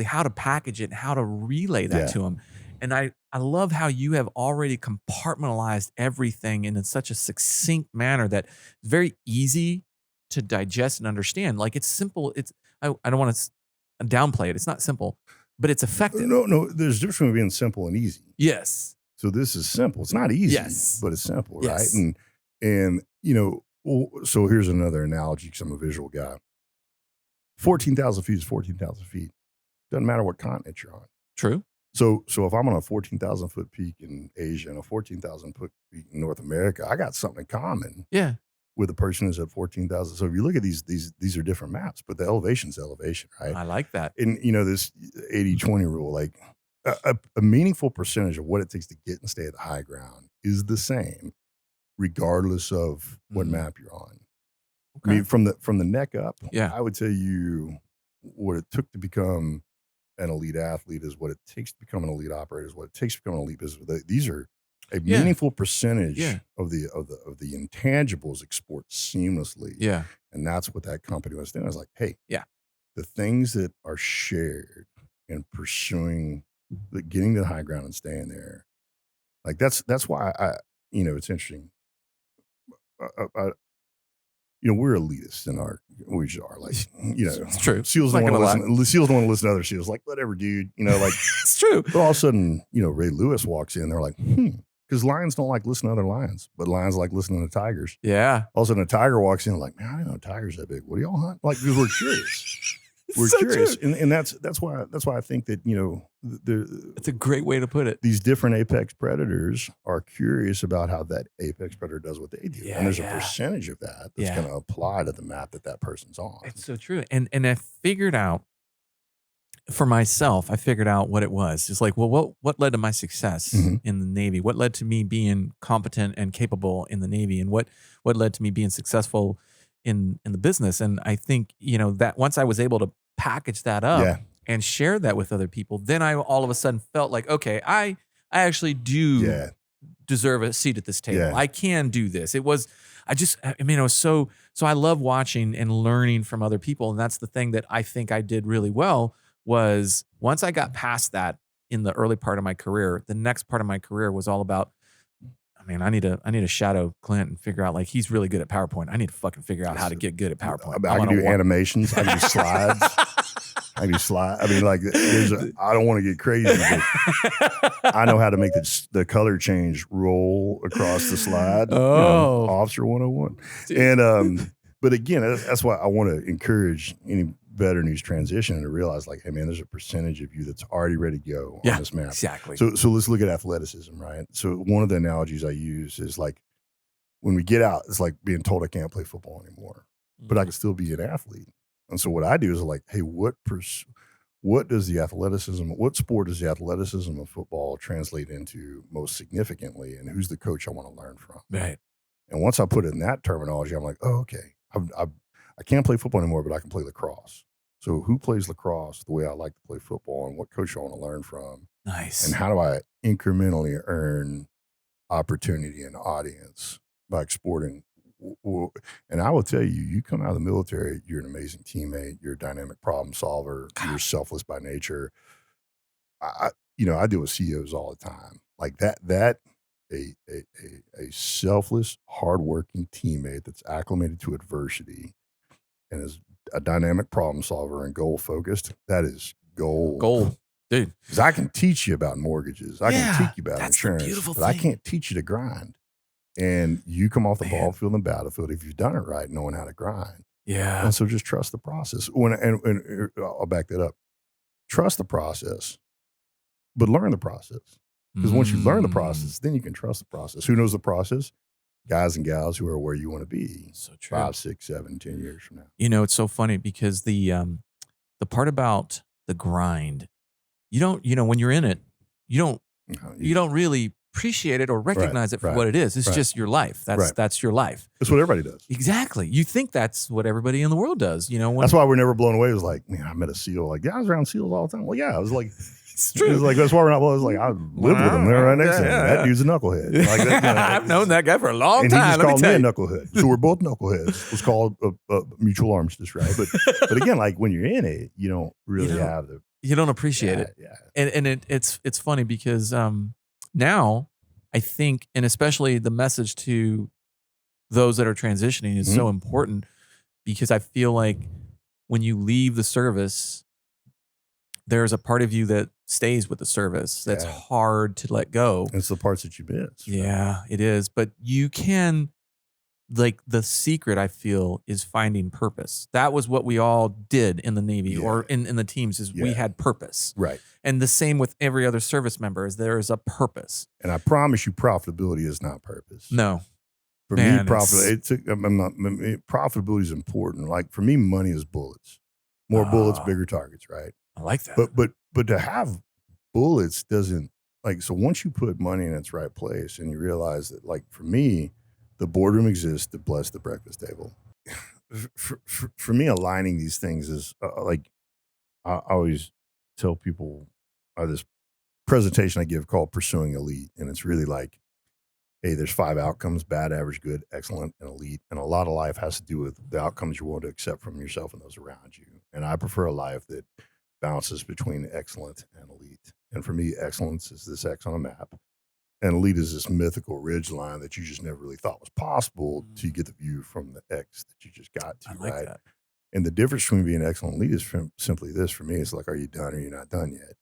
how to package it and how to relay that to them. And I love how you have already compartmentalized everything in such a succinct manner that it's very easy to digest and understand. Like, it's simple. I don't want to downplay it. It's not simple, but it's effective. No. There's a difference between being simple and easy. Yes. So this is simple. It's not easy, but it's simple, right? And so here's another analogy because I'm a visual guy. 14,000 feet is 14,000 feet. Doesn't matter what continent you're on. True. So if I'm on a 14,000 foot peak in Asia and a 14,000 foot peak in North America, I got something in common. Yeah. With the person who's at 14,000. So if you look at these are different maps, but the elevation's elevation, right? I like that. And this 80-20 rule, like a meaningful percentage of what it takes to get and stay at the high ground is the same, regardless of what map you're on. Okay. I mean, from the neck up, I would tell you what it took to become an elite athlete is what it takes to become an elite operator is what it takes to become an elite business. These are a meaningful percentage of the intangibles export seamlessly. Yeah. And that's what that company was doing. I was like, hey, the things that are shared in pursuing getting to the high ground and staying there. Like that's why it's interesting. We're elitists in we just are, like, it's true. SEALs don't want to listen. SEAls don't want to listen to other SEAls. Like, whatever, dude. Like it's true. But all of a sudden, Ray Lewis walks in. They're like, because lions don't like listening to other lions, but lions like listening to tigers. Yeah. All of a sudden, a tiger walks in. Like, man, I didn't know tigers that big. What do y'all hunt? Like, because we're curious. We're so curious, and that's why I think that it's a great way to put it. These different apex predators are curious about how that apex predator does what they do, and there's a percentage of that that's going to apply to the map that person's on. It's so true, and I figured out for myself. I figured out what it was. It's like, well, what led to my success in the Navy? What led to me being competent and capable in the Navy, and what led to me being successful in the business? And I think that once I was able to package that up and share that with other people, then I all of a sudden felt like, okay, I actually do deserve a seat at this table. I can do this. It was so I love watching and learning from other people. And that's the thing that I think I did really well was once I got past that in the early part of my career, the next part of my career was all about, I need to shadow Clint and figure out, like, he's really good at PowerPoint. I need to fucking figure out how to get good at PowerPoint. I can do animations. I can do slides. I can do slides. I mean, like, I don't want to get crazy, but I know how to make the color change roll across the slide. Oh, Officer 101. And but again, that's why I want to encourage any veteran who's transitioning to realize, like, hey man, there's a percentage of you that's already ready to go on this map. Exactly. So let's look at athleticism, right? So one of the analogies I use is like when we get out, it's like being told I can't play football anymore, but I can still be an athlete. And so what I do is like, hey, what does the athleticism, what sport does the athleticism of football translate into most significantly, and who's the coach I want to learn from? Right. And once I put it in that terminology, I'm like, oh, okay, I can't play football anymore, but I can play lacrosse. So who plays lacrosse the way I like to play football, and what coach I want to learn from? Nice. And how do I incrementally earn opportunity and audience by exporting And I will tell you, you come out of the military, you're an amazing teammate, you're a dynamic problem solver, you're selfless by nature. I deal with CEOs all the time. Like a selfless, hardworking teammate that's acclimated to adversity and is a dynamic problem solver and goal focused. That is gold. Dude. Because I can teach you about mortgages. I can teach you about insurance, but I can't teach you to grind. And you come off the ball field and battlefield if you've done it right, knowing how to grind. Yeah. And so just trust the process. And I'll back that up. Trust the process, but learn the process. Because once you learn the process, then you can trust the process. Who knows the process? Guys and gals who are where you want to be. So true. 5, 6, 7, 10 years from now. It's so funny because the part about the grind, you don't, when you're in it, you don't really appreciate it or recognize it for what it is. It's just your life. That's your life. That's what everybody does. Exactly. You think that's what everybody in the world does. That's why we're never blown away. It was like, man, I met a SEAL. Like, yeah, I was around SEAls all the time. Well, yeah, I was like, it's true. It was like, that's why we're not blown. I was like, I lived with him there right next to him. That dude's a knucklehead. Like, I've known that guy for a long and time. And he just called me a knucklehead. So we're both knuckleheads. It was called a mutual armistice, right? But again, like when you're in it, you don't really have the. You don't appreciate it. Yeah. And it's funny because now I think, and especially the message to those that are transitioning is so important because I feel like when you leave the service, there's a part of you that stays with the service that's hard to let go. It's the parts that you miss. Yeah, it is. But you can, like, the secret I feel is finding purpose. That was what we all did in the Navy or in the teams is we had purpose. Right. And the same with every other service member is there is a purpose. And I promise you profitability is not purpose. No. For me, profitability is important. Like for me, money is bullets. More bullets, bigger targets, right? I like that. But to have bullets doesn't so once you put money in its right place and you realize that, like for me, the boardroom exists to bless the breakfast table. For me, aligning these things is I always tell people this presentation I give called Pursuing Elite. And it's really like, hey, there's 5 outcomes: bad, average, good, excellent, and elite. And a lot of life has to do with the outcomes you want to accept from yourself and those around you. And I prefer a life that bounces between excellent and elite. And for me, excellence is this X on a map. And elite is this mythical ridge line that you just never really thought was possible till you get the view from the X that you just got to, right? That. And the difference between being excellent and elite is simply this for me. It's like, are you done or you're not done yet?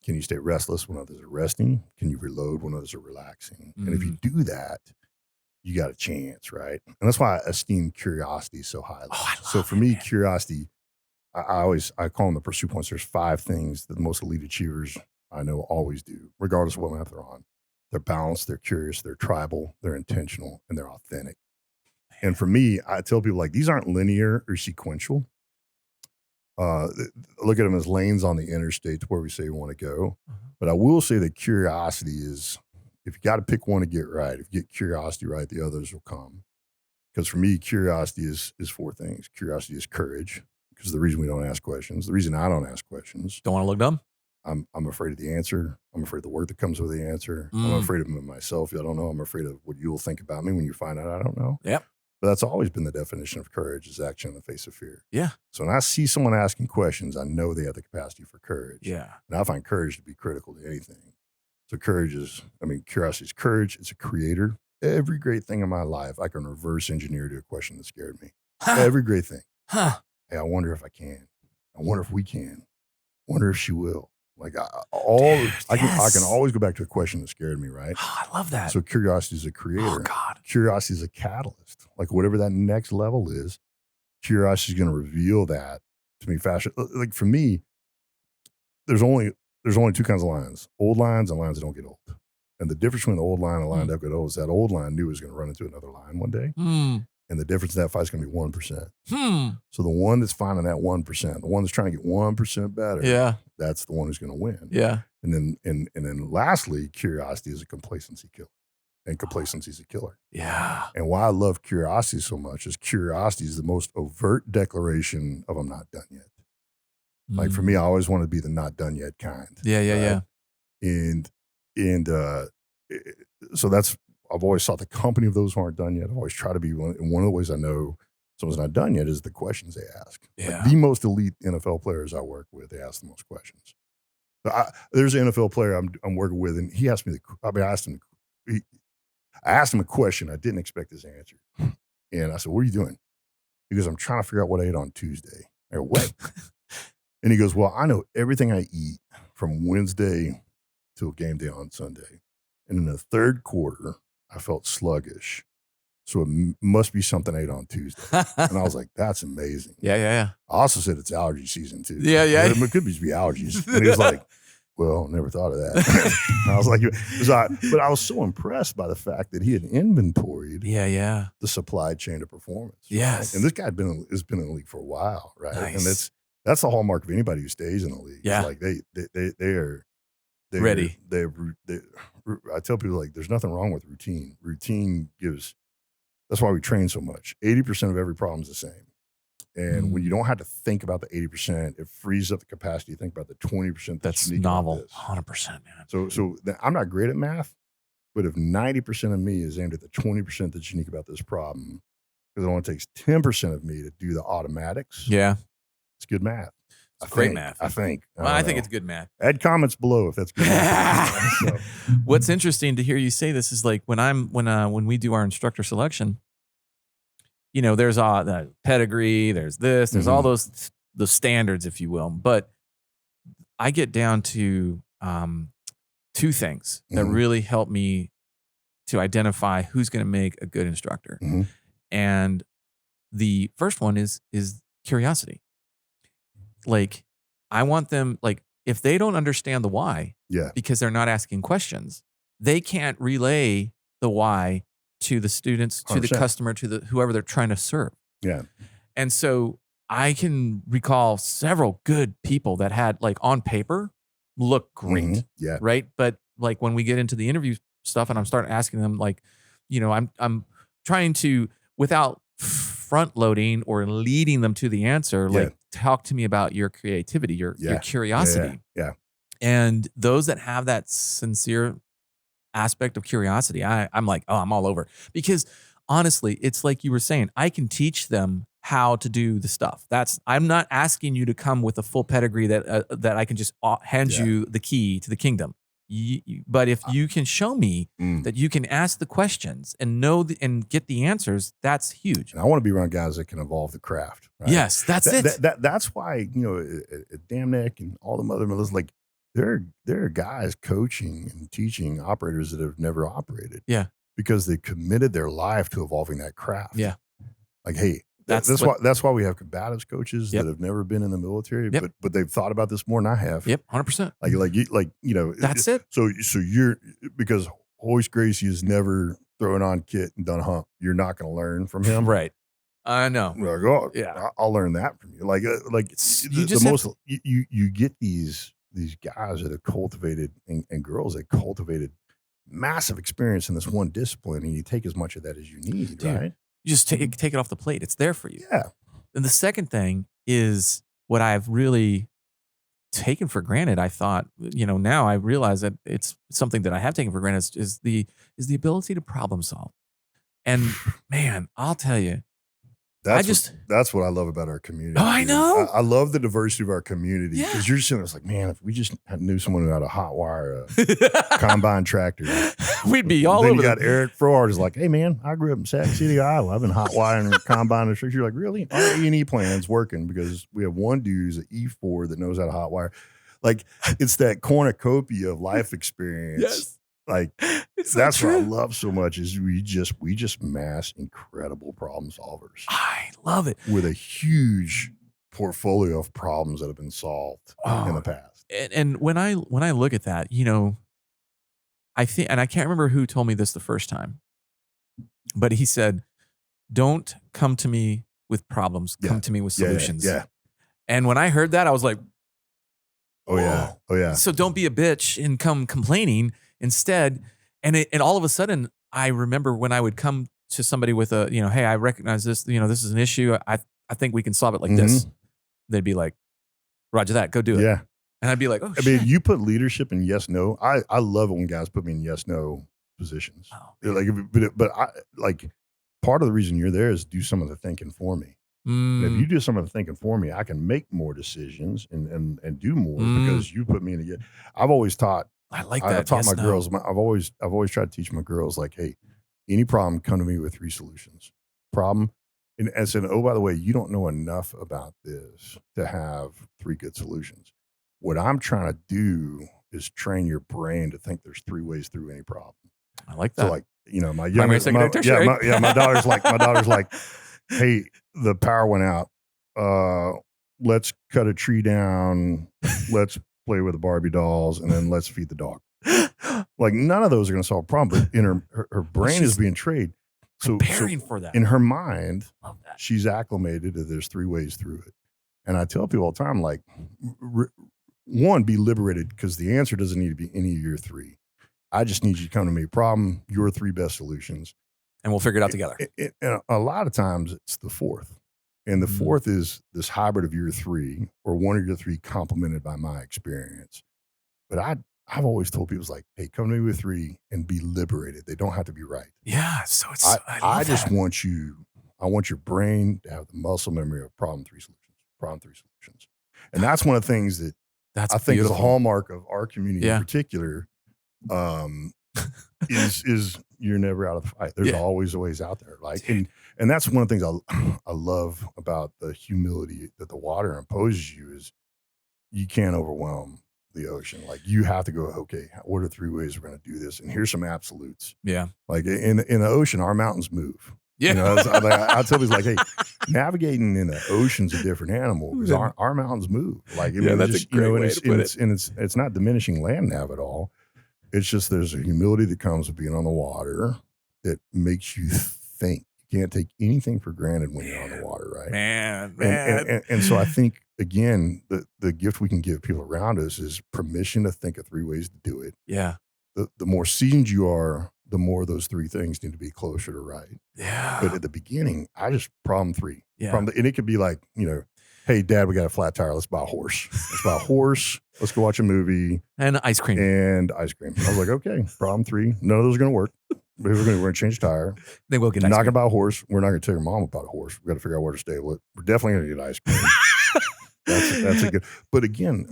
Can you stay restless when others are resting? Can you reload when others are relaxing? And if you do that, you got a chance, right? And that's why I esteem curiosity so highly. So for me, curiosity, I call them the pursuit points. There's 5 things that the most elite achievers I know always do, regardless of what map they're on. They're balanced, they're curious, they're tribal, they're intentional, and they're authentic. And for me, I tell people like these aren't linear or sequential. Look at them as lanes on the interstate to where we say we want to go. But I will say that curiosity is, if you got to pick one to get right, if you get curiosity right, the others will come. Because for me, curiosity is 4 things. Curiosity is courage, because the reason we don't ask questions, the reason I don't ask questions. Don't want to look dumb? I'm afraid of the answer. I'm afraid of the work that comes with the answer. I'm afraid of myself. I don't know. I'm afraid of what you'll think about me when you find out I don't know. Yep. But that's always been the definition of courage, is action in the face of fear. Yeah. So when I see someone asking questions, I know they have the capacity for courage. Yeah. And I find courage to be critical to anything. So curiosity is courage. It's a creator. Every great thing in my life, I can reverse engineer to a question that scared me. Every great thing. Hey, I wonder if I can. I wonder if we can. I wonder if she will. Like I can always go back to a question that scared me, right? Oh, I love that. So curiosity is a creator. Oh God. Curiosity is a catalyst. Like whatever that next level is, curiosity is going to reveal that to me faster. Like for me, there's only 2 kinds of lines: old lines and lines that don't get old. And the difference between the old line and a line that get old is that old line knew it was going to run into another line one day. And the difference in that fight is going to be 1%. So the one that's finding that 1%, the one that's trying to get 1% better, that's the one who's going to win. Yeah. And then lastly, curiosity is a complacency killer. And complacency is a killer. Yeah. And why I love curiosity so much is curiosity is the most overt declaration of I'm not done yet. Like for me, I always want to be the not done yet kind. Yeah. And so that's I've always thought the company of those who aren't done yet. I've always tried to be one. And one of the ways I know someone's not done yet is the questions they ask. Yeah. Like the most elite NFL players I work with, they ask the most questions. There's an NFL player I'm working with, and he asked me I asked him a question. I didn't expect his answer. And I said, "What are you doing?" He goes, "I'm trying to figure out what I ate on Tuesday." I go, "What?" And he goes, "Well, I know everything I eat from Wednesday till game day on Sunday. And in the third quarter, I felt sluggish. So it must be something I ate on Tuesday." And I was like, "That's amazing." Yeah. I also said it's allergy season too. Yeah. It could just be allergies. And he was like, "Well, never thought of that." I was like, but I was so impressed by the fact that he had inventoried Yeah. the supply chain of performance. Right? Yes. And this guy has been in the league for a while, right? Nice. And that's the hallmark of anybody who stays in the league. Yeah. It's like they're ready. I tell people, like, there's nothing wrong with routine. Routine that's why we train so much. 80% of every problem is the same. And when you don't have to think about the 80%, it frees up the capacity to think about the 20% That's unique novel. about this. 100%, man. So I'm not great at math, but if 90% of me is aimed at the 20% that's unique about this problem, because it only takes 10% of me to do the automatics, Yeah. it's good math. It's great math. I think. I think it's good math. Add comments below if that's good math. So, What's interesting to hear you say this is like when we do our instructor selection, you know, there's the pedigree, there's this, there's all the standards, if you will. But I get down to two things that really help me to identify who's going to make a good instructor. And the first one is curiosity. Like, I want them, like, if they don't understand the why, because they're not asking questions, they can't relay the why to the students, to 100%. the customer, to the whoever they're trying to serve. Yeah. And so I can recall several good people that had, like, on paper look great. Yeah. Right. But like when we get into the interview stuff and I'm starting asking them, like, you know, I'm trying to, without front loading or leading them to the answer, like, talk to me about your creativity, your curiosity. Yeah. And those that have that sincere aspect of curiosity, I'm like, oh, I'm all over. Because honestly, it's like you were saying, I can teach them how to do the stuff. I'm not asking you to come with a full pedigree that I can just hand you the key to the kingdom. But if you can show me that you can ask the questions and know and get the answers, that's huge. And I want to be around guys that can evolve the craft. Right? Yes, that's it. That's why, you know, at Damn Neck and all the other mothers, like, there are guys coaching and teaching operators that have never operated. Yeah. Because they committed their life to evolving that craft. Yeah. Like, hey, that's why we have combatives coaches that have never been in the military, but they've thought about this more than I have. 100%. Like you know, that's it. So you're, because Hoist Gracie has never thrown on kit and done a hump. You're not going to learn from him, right? I know. Like, oh, yeah, I'll learn that from you. You get these guys that have cultivated and girls that cultivated massive experience in this one discipline, and you take as much of that as you need, right? You just take it off the plate. It's there for you. Yeah. And the second thing is what I've really taken for granted. I thought, you know, now I realize that it's something that I have taken for granted is the ability to problem solve. And man, I'll tell you, that's what I love about our community. Oh, I know. I love the diversity of our community, because you're just sitting there, it's like, man, if we just knew someone who had a hot wire combine tractor, we'd be all then over. You got Eric Frohard is like, hey man, I grew up in Sac City, Iowa. I've been hot wiring combine and tractor. You're like, really? Our E&E plan's working because we have one dude who's an E4 that knows how to hot wire. Like, it's that cornucopia of life experience. Yes. Like, that's what I love so much is we just mass incredible problem solvers. I love it. With a huge portfolio of problems that have been solved in the past. And when I look at that, you know, I think, and I can't remember who told me this the first time, but he said, don't come to me with problems, come to me with solutions. Yeah. And when I heard that, I was like, oh yeah. So don't be a bitch and come complaining instead. And all of a sudden, I remember when I would come to somebody with a, you know, hey, I recognize this, you know, this is an issue. I think we can solve it like this. They'd be like, Roger that, go do it. Yeah. And I'd be like, oh, I mean, you put leadership in yes, no. I love it when guys put me in yes, no positions. Oh, Like, but I like part of the reason you're there is do some of the thinking for me. And if you do some of the thinking for me, I can make more decisions and do more because you put me in a. I've always taught. I like I've that. taught Yes, my no. girls. I've always tried to teach my girls like, hey, any problem, come to me with 3 solutions. Problem, and said, oh, by the way, you don't know enough about this to have 3 good solutions. What I'm trying to do is train your brain to think there's 3 ways through any problem. I like that. So like, my Primary, youngest, secondary, tertiary. my daughter's like, hey, the power went out. Let's cut a tree down. Let's play with the Barbie dolls, and then let's feed the dog. Like none of those are going to solve a problem, but in her brain is being trained. So preparing for that. In her mind, Love that. she's acclimated that there's 3 ways through it. And I tell people all the time, like, one, be liberated because the answer doesn't need to be any of your 3. I just need you to come to me. Problem, your 3 best solutions. And we'll figure it out together. And a lot of times it's the 4th. And the 4th is this hybrid of your 3 or one of your 3 complemented by my experience. But I've always told people, it's like, hey, come to me with 3 and be liberated. They don't have to be right. Yeah. So it's, I just want I want your brain to have the muscle memory of problem 3 solutions. And that's one of the things that I think is a hallmark of our community in particular. Is you're never out of the fight. There's always ways out there. Like, and that's one of the things I love about the humility that the water imposes you is you can't overwhelm the ocean. Like you have to go, okay, what are 3 ways we're going to do this? And here's some absolutes. Yeah. Like in the ocean, our mountains move. Yeah. You know, I tell people like, hey, navigating in the ocean's a different animal because our mountains move. Like, I mean, that's just, a great way to put it. And it's not diminishing land nav at all. It's just there's a humility that comes with being on the water that makes you think. You can't take anything for granted when you're on the water, right? Man. And so I think, again, the gift we can give people around us is permission to think of 3 ways to do it. Yeah. The more seasoned you are, the more those 3 things need to be closer to right. Yeah. But at the beginning, I just problem 3. Yeah. And it could be like, hey, Dad, we got a flat tire. Let's buy a horse. Let's go watch a movie. And ice cream. I was like, okay, problem 3. None of those are going to work. We're going to change the tire. Then we'll get Not ice going to cream. buy a horse. We're not going to tell your mom about a horse. We've got to figure out where to stable it. We're definitely going to get ice cream. That's a good. But again,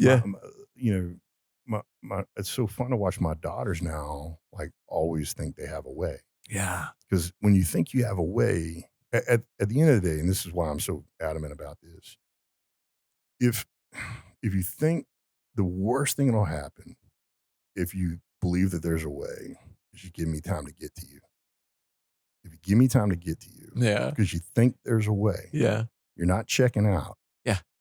it's so fun to watch my daughters now, like always think they have a way. Yeah. Because when you think you have a way, at the end of the day, and this is why I'm so adamant about this, if you think the worst thing that'll happen if you believe that there's a way is you give me time to get to you. If you give me time to get to you, because you think there's a way, you're not checking out,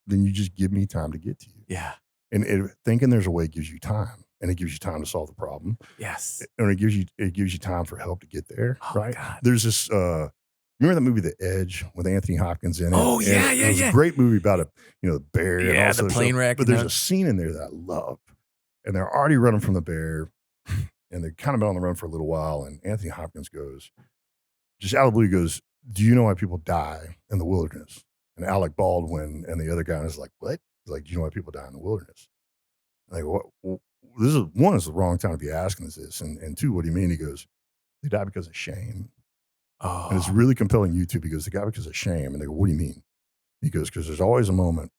then you just give me time to get to you. Yeah. And thinking there's a way gives you time, and it gives you time to solve the problem. Yes. And it gives you time for help to get there. Oh, right? God. There's this. Remember that movie, The Edge, with Anthony Hopkins in it? Oh, yeah, It was a great movie about the bear. Yeah, and also the plane wreck. But there's a scene in there that I love, and they're already running from the bear, and they've kind of been on the run for a little while. And Anthony Hopkins goes, just out of the blue, goes, "Do you know why people die in the wilderness?" And Alec Baldwin and the other guy is like, "What?" He's like, "Do you know why people die in the wilderness?" Like, what? Well, this is one, is the wrong time to be asking this, and 2, what do you mean? He goes, "They die because of shame." Oh. And it's really compelling YouTube because they got because of shame. And they go, "What do you mean?" He goes, "Because there's always a moment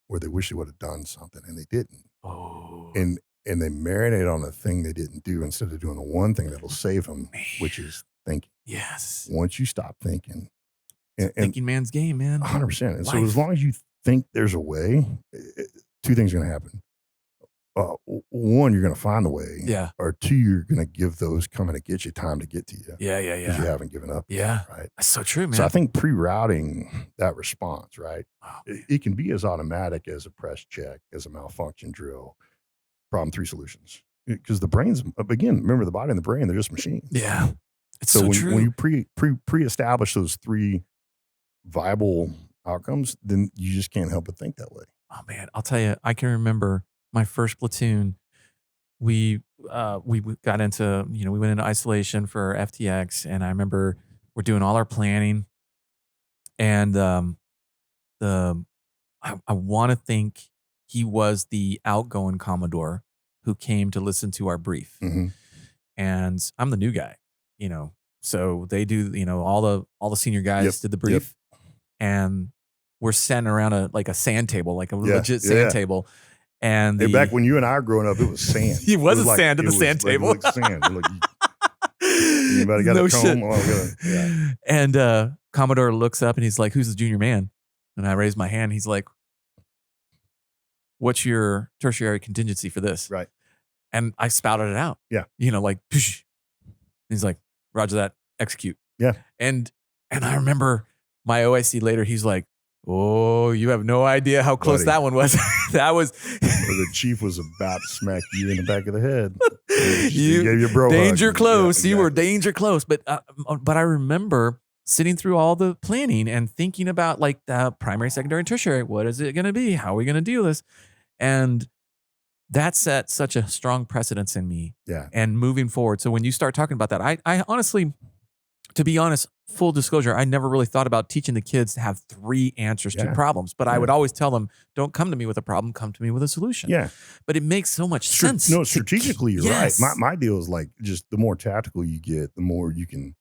where they wish they would have done something and they didn't." Oh. And they marinate on the thing they didn't do instead of doing the one thing that'll save them, which is thinking. Yes. Once you stop thinking, and thinking man's game, man. 100%. And so as long as you think there's a way, 2 things are going to happen. 1, you're going to find the way. Yeah. Or 2, you're going to give those coming to get you time to get to you. Yeah. Because you haven't given up. Yeah. Yet, right. That's so true, man. So I think pre-routing that response, right? Wow. It can be as automatic as a press check, as a malfunction drill, problem 3 solutions. Because the brain's, again, remember the body and the brain, they're just machines. Yeah. It's so true. When you pre-establish those 3 viable outcomes, then you just can't help but think that way. Oh man, I'll tell you, I can remember my first platoon. We got into, we went into isolation for FTX, and I remember we're doing all our planning, and I want to think he was the outgoing Commodore who came to listen to our brief, Mm-hmm. and I'm the new guy. so they do, all the senior guys did the brief, and we're sitting around a sand table, like a legit sand table. And back when you and I were growing up, it was sand. It was sand at the sand table. Like sand. Anybody got a comb? Oh, And Commodore looks up and he's like, "Who's the junior man?" And I raised my hand. He's like, "What's your tertiary contingency for this?" Right. And I spouted it out. Yeah. Like, Psh. He's like, "Roger that, execute." Yeah. And I remember my OIC later, he's like, "Oh, you have no idea how close that one was." That was the chief was about to smack you in the back of the head. You gave your bro danger hug. close. Yeah, You were danger close. But I remember sitting through all the planning and thinking about like the primary, secondary, and tertiary. What is it going to be? How are we going to do this? And that set such a strong precedence in me. Yeah. And moving forward. So when you start talking about that, I honestly, to be honest, full disclosure, I never really thought about teaching the kids to have 3 answers to problems. But I would always tell them, don't come to me with a problem, come to me with a solution. Yeah. But it makes so much sense. No, strategically, you're right. My deal is like, just the more tactical you get, the more you can.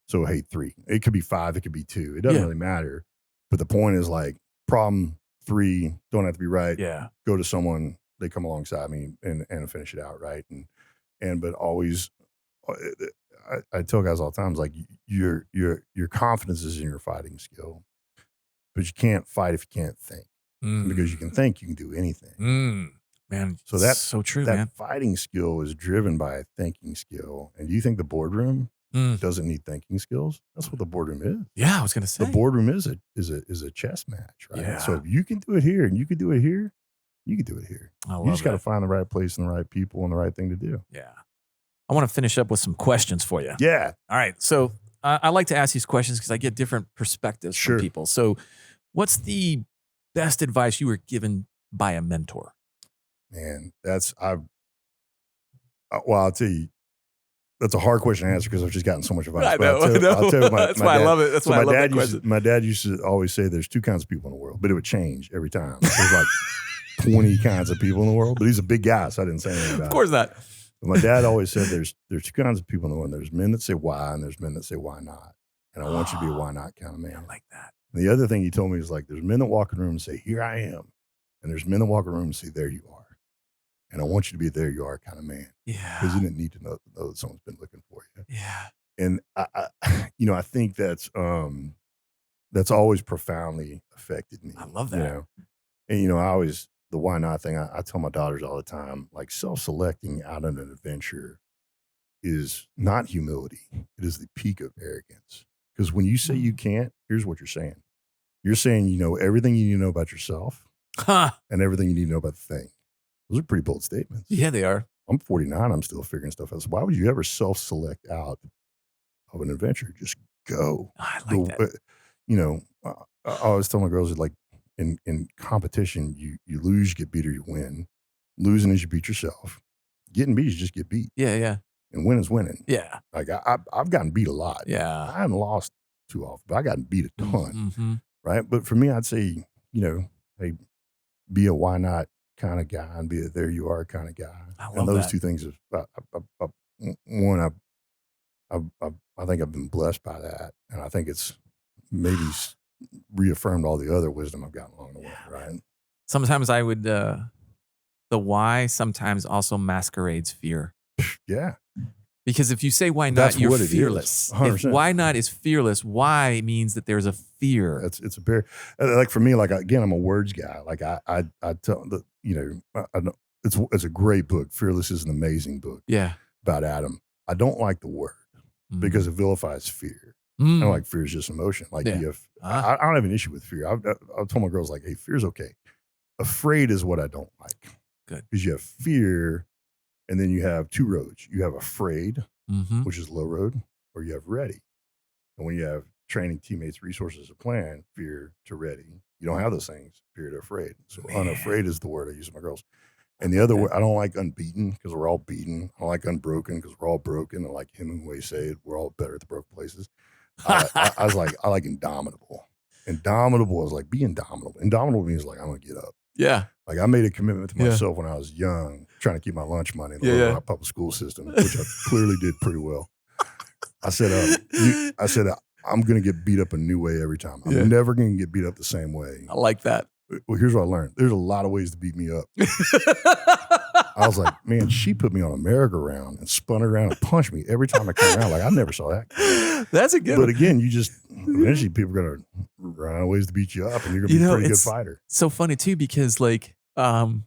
So, hey, 3. It could be 5. It could be 2. It doesn't really matter. But the point is like, problem 3, don't have to be right. Yeah. Go to someone, they come alongside me and finish it out, right? But always, I tell guys all the time, it's like your confidence is in your fighting skill, but you can't fight if you can't think. Because you can think, you can do anything. Man, so that's so true. That fighting skill is driven by a thinking skill. And do you think the boardroom doesn't need thinking skills? That's what the boardroom is. Yeah, I was going to say the boardroom is a chess match, right? Yeah. So if you can do it here and you can do it here, you can do it here. You just got to find the right place and the right people and the right thing to do. Yeah. I want to finish up with some questions for you. Yeah. All right. So I like to ask these questions because I get different perspectives from people. So what's the best advice you were given by a mentor? Man, I'll tell you, that's a hard question to answer because I've just gotten so much advice. I know. I'll tell you that's why I love it. That's why I love that question. My dad used to always say there's 2 kinds of people in the world, but it would change every time. There's like 20 kinds of people in the world, but he's a big guy, so I didn't say anything about it. Of course not. But my dad always said there's 2 kinds of people in the world. There's men that say why, and there's men that say why not. And I want you to be a why not kind of man. I like that. And the other thing he told me is like, there's men that walk in the room and say, here I am. And there's men that walk in the room and say, there you are. And I want you to be a there you are kind of man. Yeah. Because you didn't need to know that someone's been looking for you. Yeah. And I think that's always profoundly affected me. I love that. And I always, the why not thing, I tell my daughters all the time, like self-selecting out on an adventure is not humility. It is the peak of arrogance. Because when you say you can't, here's what you're saying. You're saying you know everything you need to know about yourself and everything you need to know about the thing. Those are pretty bold statements. Yeah, they are. I'm 49. I'm still figuring stuff out. So why would you ever self-select out of an adventure? Just go. I like that. I always tell my girls, like, in competition, you lose, you get beat, or you win. Losing is you beat yourself. Getting beat is just get beat. Yeah, yeah. And win is winning. Yeah. Like I've gotten beat a lot. Yeah. I haven't lost too often, but I gotten beat a ton. Mm-hmm. Right. But for me, I'd say, hey, be a why not kind of guy and be a there you are kind of guy. I love those that. 2 things. One, I think I've been blessed by that. And I think it's maybe reaffirmed all the other wisdom I've gotten along the way. Right. Sometimes I would, the why sometimes also masquerades fear. Yeah. Because if you say why not, you're fearless. If why not is fearless, why means that there's a fear. It's a very, like for me, like again, I'm a words guy. Like I tell the, it's a great book. Fearless is an amazing book. Yeah. About Adam. I don't like the word because it vilifies fear. I don't like fear is just emotion. Like I don't have an issue with fear. I've told my girls like, hey, fear's okay. Afraid is what I don't like. Good. Because you have fear. And then you have 2 roads. You have afraid, which is low road, or you have ready. And when you have training, teammates, resources, a plan, fear to ready, you don't have those things, fear to afraid. So unafraid is the word I use with my girls. And the other word, I don't like unbeaten because we're all beaten. I don't like unbroken because we're all broken. And like Hemingway said, we're all better at the broken places. I like indomitable. Indomitable is like be indomitable. Indomitable means like I'm going to get up. Yeah. Like I made a commitment to myself when I was young, trying to keep my lunch money in the public school system, which I clearly did pretty well. I said, I'm going to get beat up a new way every time. I'm Yeah. never going to get beat up the same way. I like that. Well, here's what I learned. There's a lot of ways to beat me up. I was like, man, she put me on a merry-go-round and spun it around and punched me every time I come around. Like, I never saw that. That's a good But one. again, eventually people are going to run out of ways to beat you up and you're going to be a pretty good fighter. So funny too, because like, I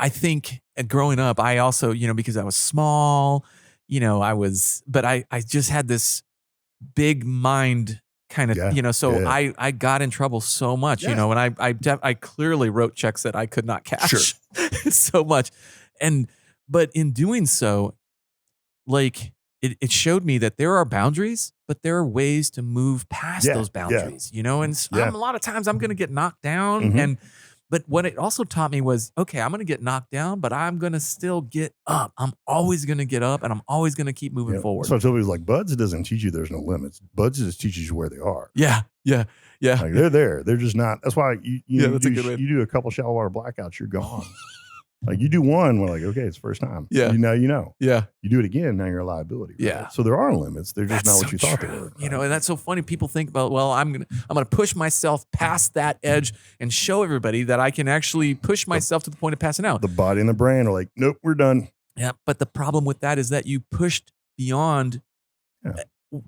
think growing up, I also, because I was small, but I just had this big mind kind of, I got in trouble so much, and I clearly wrote checks that I could not cash so much. But in doing so, like it showed me that there are boundaries, but there are ways to move past those boundaries, and a lot of times I'm going to get knocked down but what it also taught me was, okay, I'm going to get knocked down, but I'm going to still get up. I'm always going to get up and I'm always going to keep moving forward. So I told you, like, Buds doesn't teach you there's no limits. Buds just teaches you where they are. Yeah. Like, they're there. They're just not. That's why you do a couple shallow water blackouts, you're gone. Like, you do one, we're like, okay, it's first time. Yeah. Now you know. Yeah. You do it again, now you're a liability. Right? Yeah. So there are limits. They're just not what you thought they were. Right? And that's so funny. People think about, well, I'm gonna push myself past that edge and show everybody that I can actually push myself to the point of passing out. The body and the brain are like, nope, we're done. Yeah. But the problem with that is that you pushed beyond.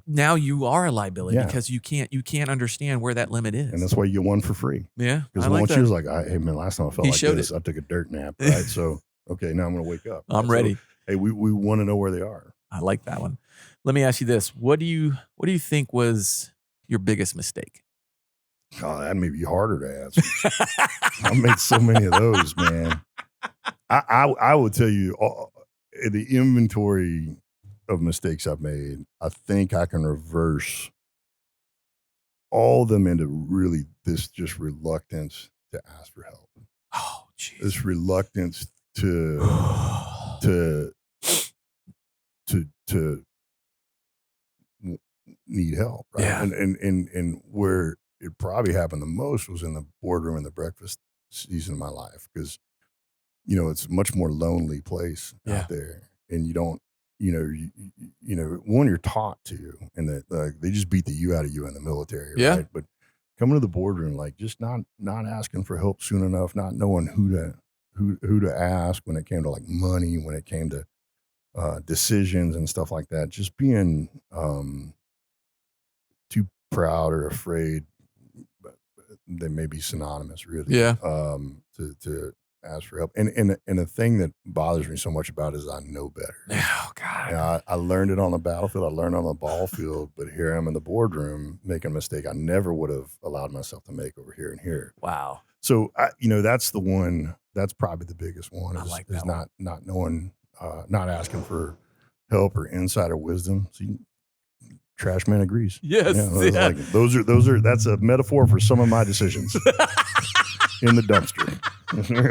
Now you are a liability because you can't understand where that limit is. And that's why you get one for free. Yeah. Because once you was like, hey man, last time I felt like this, I took a dirt nap. Right. So okay, now I'm gonna wake up. I'm ready. So, hey, we want to know where they are. I like that one. Let me ask you this. What do you think was your biggest mistake? Oh, that may be harder to answer. I've made so many of those, man. I will tell you the inventory of mistakes I've made, I think I can reverse all of them into really this just reluctance to ask for help. Oh, geez. This reluctance to need help, right? Yeah. And where it probably happened the most was in the boardroom and the breakfast season of my life, because it's a much more lonely place out there, and you don't. One, you're taught to, and that they just beat the you out of you in the military, right? But coming to the boardroom, like, just not asking for help soon enough, not knowing who to ask when it came to, like, money, when it came to decisions and stuff like that, just being too proud or afraid. They may be synonymous, really. To ask for help. And the thing that bothers me so much about it is I know better. Oh, God. I learned it on the battlefield. I learned it on the ball field, but here I am in the boardroom making a mistake I never would have allowed myself to make over here and here. Wow. So, that's the one, that's probably the biggest one. I like that is one. not knowing, not asking for help or insider wisdom. See, Trash Man agrees. Yes. Like, those are, that's a metaphor for some of my decisions. In the dumpster.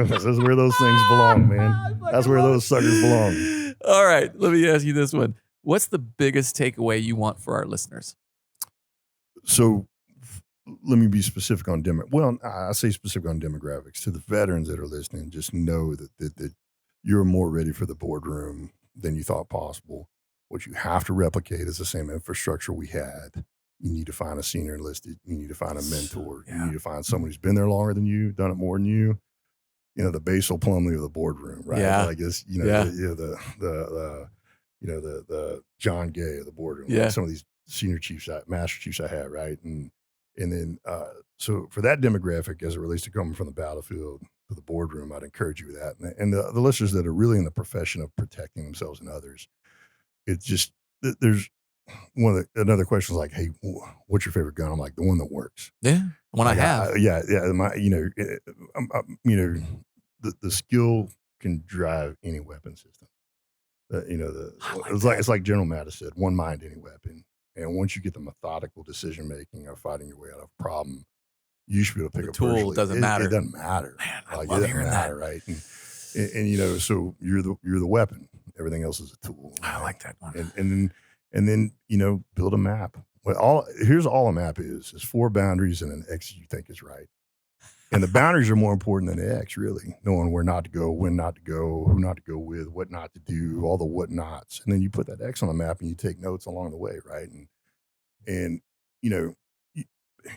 This is where those things belong, man. That's where those suckers belong. All right. Let me ask you this one. What's the biggest takeaway you want for our listeners? So let me be specific on I say specific on demographics. To the veterans that are listening, just know that you're more ready for the boardroom than you thought possible. What you have to replicate is the same infrastructure we had. You need to find a senior enlisted. You need to find a mentor. You need to find someone who's been there longer than you, done it more than you. The Basil Plumley of the boardroom, right? Yeah. Like it's, the John Gay of the boardroom. Yeah. Like some of these senior chiefs, master chiefs I had, right? And then, so for that demographic, as it relates to coming from the battlefield to the boardroom, I'd encourage you with that. And the listeners that are really in the profession of protecting themselves and others, it's just, there's, another question is like, hey, what's your favorite gun? I'm like, the one that works. Yeah, one like, I have. The skill can drive any weapon system. It's like General Mattis said, one mind, any weapon. And once you get the methodical decision making of fighting your way out of a problem, you should be able to pick the up. Tool doesn't matter. It doesn't matter. Man, I like, love it doesn't hearing matter, that. right? And so you're the weapon. Everything else is a tool. I right? like that one. And then build a map. Well, here's all a map is 4 boundaries and an exit you think is right. And the boundaries are more important than the X, really. Knowing where not to go, when not to go, who not to go with, what not to do, all the what nots. And then you put that X on the map and you take notes along the way, right? And you know, if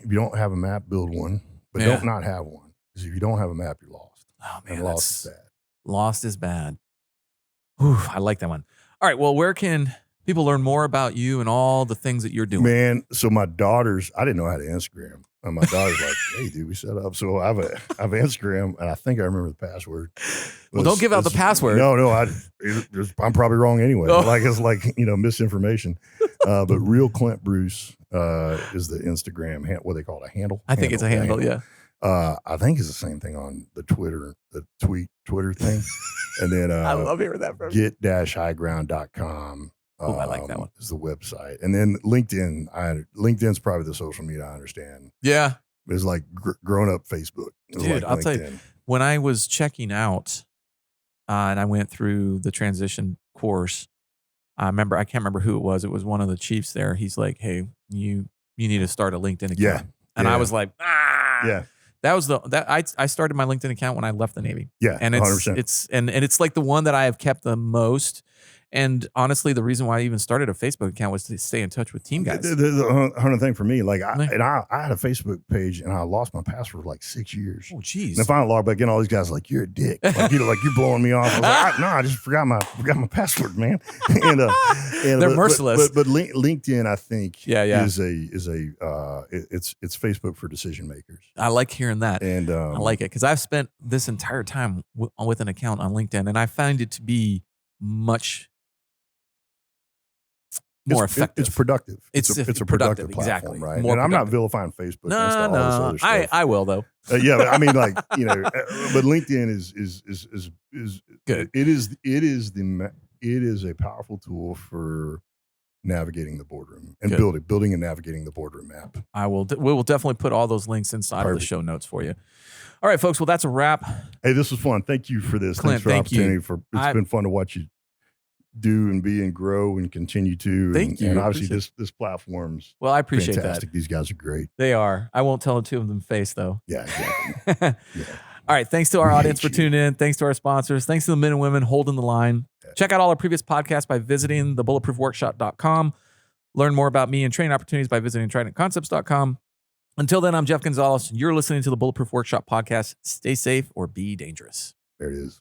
you don't have a map, build one, but don't not have one. Because if you don't have a map, you're lost. Oh man, and lost is bad. Lost is bad. Whew, I like that one. All right, well, where can people learn more about you and all the things that you're doing? Man, so my daughters, I didn't know how to Instagram. And my daughter's like, hey, dude, we set up. So I have Instagram, and I think I remember the password. Well, don't give out the password. No, I'm probably wrong anyway. Oh. Like it's like, misinformation. But Real Clint Bruce is the Instagram, what they call it, a handle. I think it's a handle, yeah. I think it's the same thing on the Twitter thing. And then I love hearing that from get-highground.com. Oh, I like that one. Is the website. And then LinkedIn. LinkedIn's probably the social media I understand. Yeah. It's like grown up Facebook. Dude, I'll tell you, when I was checking out and I went through the transition course, I can't remember who it was. It was one of the chiefs there. He's like, hey, you need to start a LinkedIn account. Yeah. And I was like, Yeah. That was I started my LinkedIn account when I left the Navy. Yeah. And 100%. it's like the one that I have kept the most. And honestly, the reason why I even started a Facebook account was to stay in touch with team guys. The 100 thing for me, like I had a Facebook page and I lost my password for like 6 years. Oh, geez. And if I logged back in, all these guys are like, you're a dick. Like, you're blowing me off. I was like, no, I just forgot my password, man. and they're merciless. But LinkedIn, I think, is it's Facebook for decision makers. I like hearing that. And I like it because I've spent this entire time with an account on LinkedIn, and I find it to be much more effective. It's productive. It's a productive platform, exactly. right? More and I'm not productive. vilifying Facebook. No, all this other stuff. I will though. Yeah, but I mean, like but LinkedIn is good. It is a powerful tool for navigating the boardroom and building and navigating the boardroom map. We will definitely put all those links inside of the show notes for you. All right, folks. Well, that's a wrap. Hey, this was fun. Thank you for this. Clint, Thanks for the opportunity. you. It's been fun to watch you do and be and grow and continue to. Thank you. And obviously this platform's I appreciate fantastic. that. These guys are great. They are. I won't tell it to them face though. Yeah, exactly. Yeah. All right. Thanks to our audience for tuning in. Thanks to our sponsors. Thanks to the men and women holding the line. Yeah. Check out all our previous podcasts by visiting thebulletproofworkshop.com. Learn more about me and training opportunities by visiting tridentconcepts.com. Until then, I'm Jeff Gonzalez. You're listening to the Bulletproof Workshop podcast. Stay safe or be dangerous. There it is.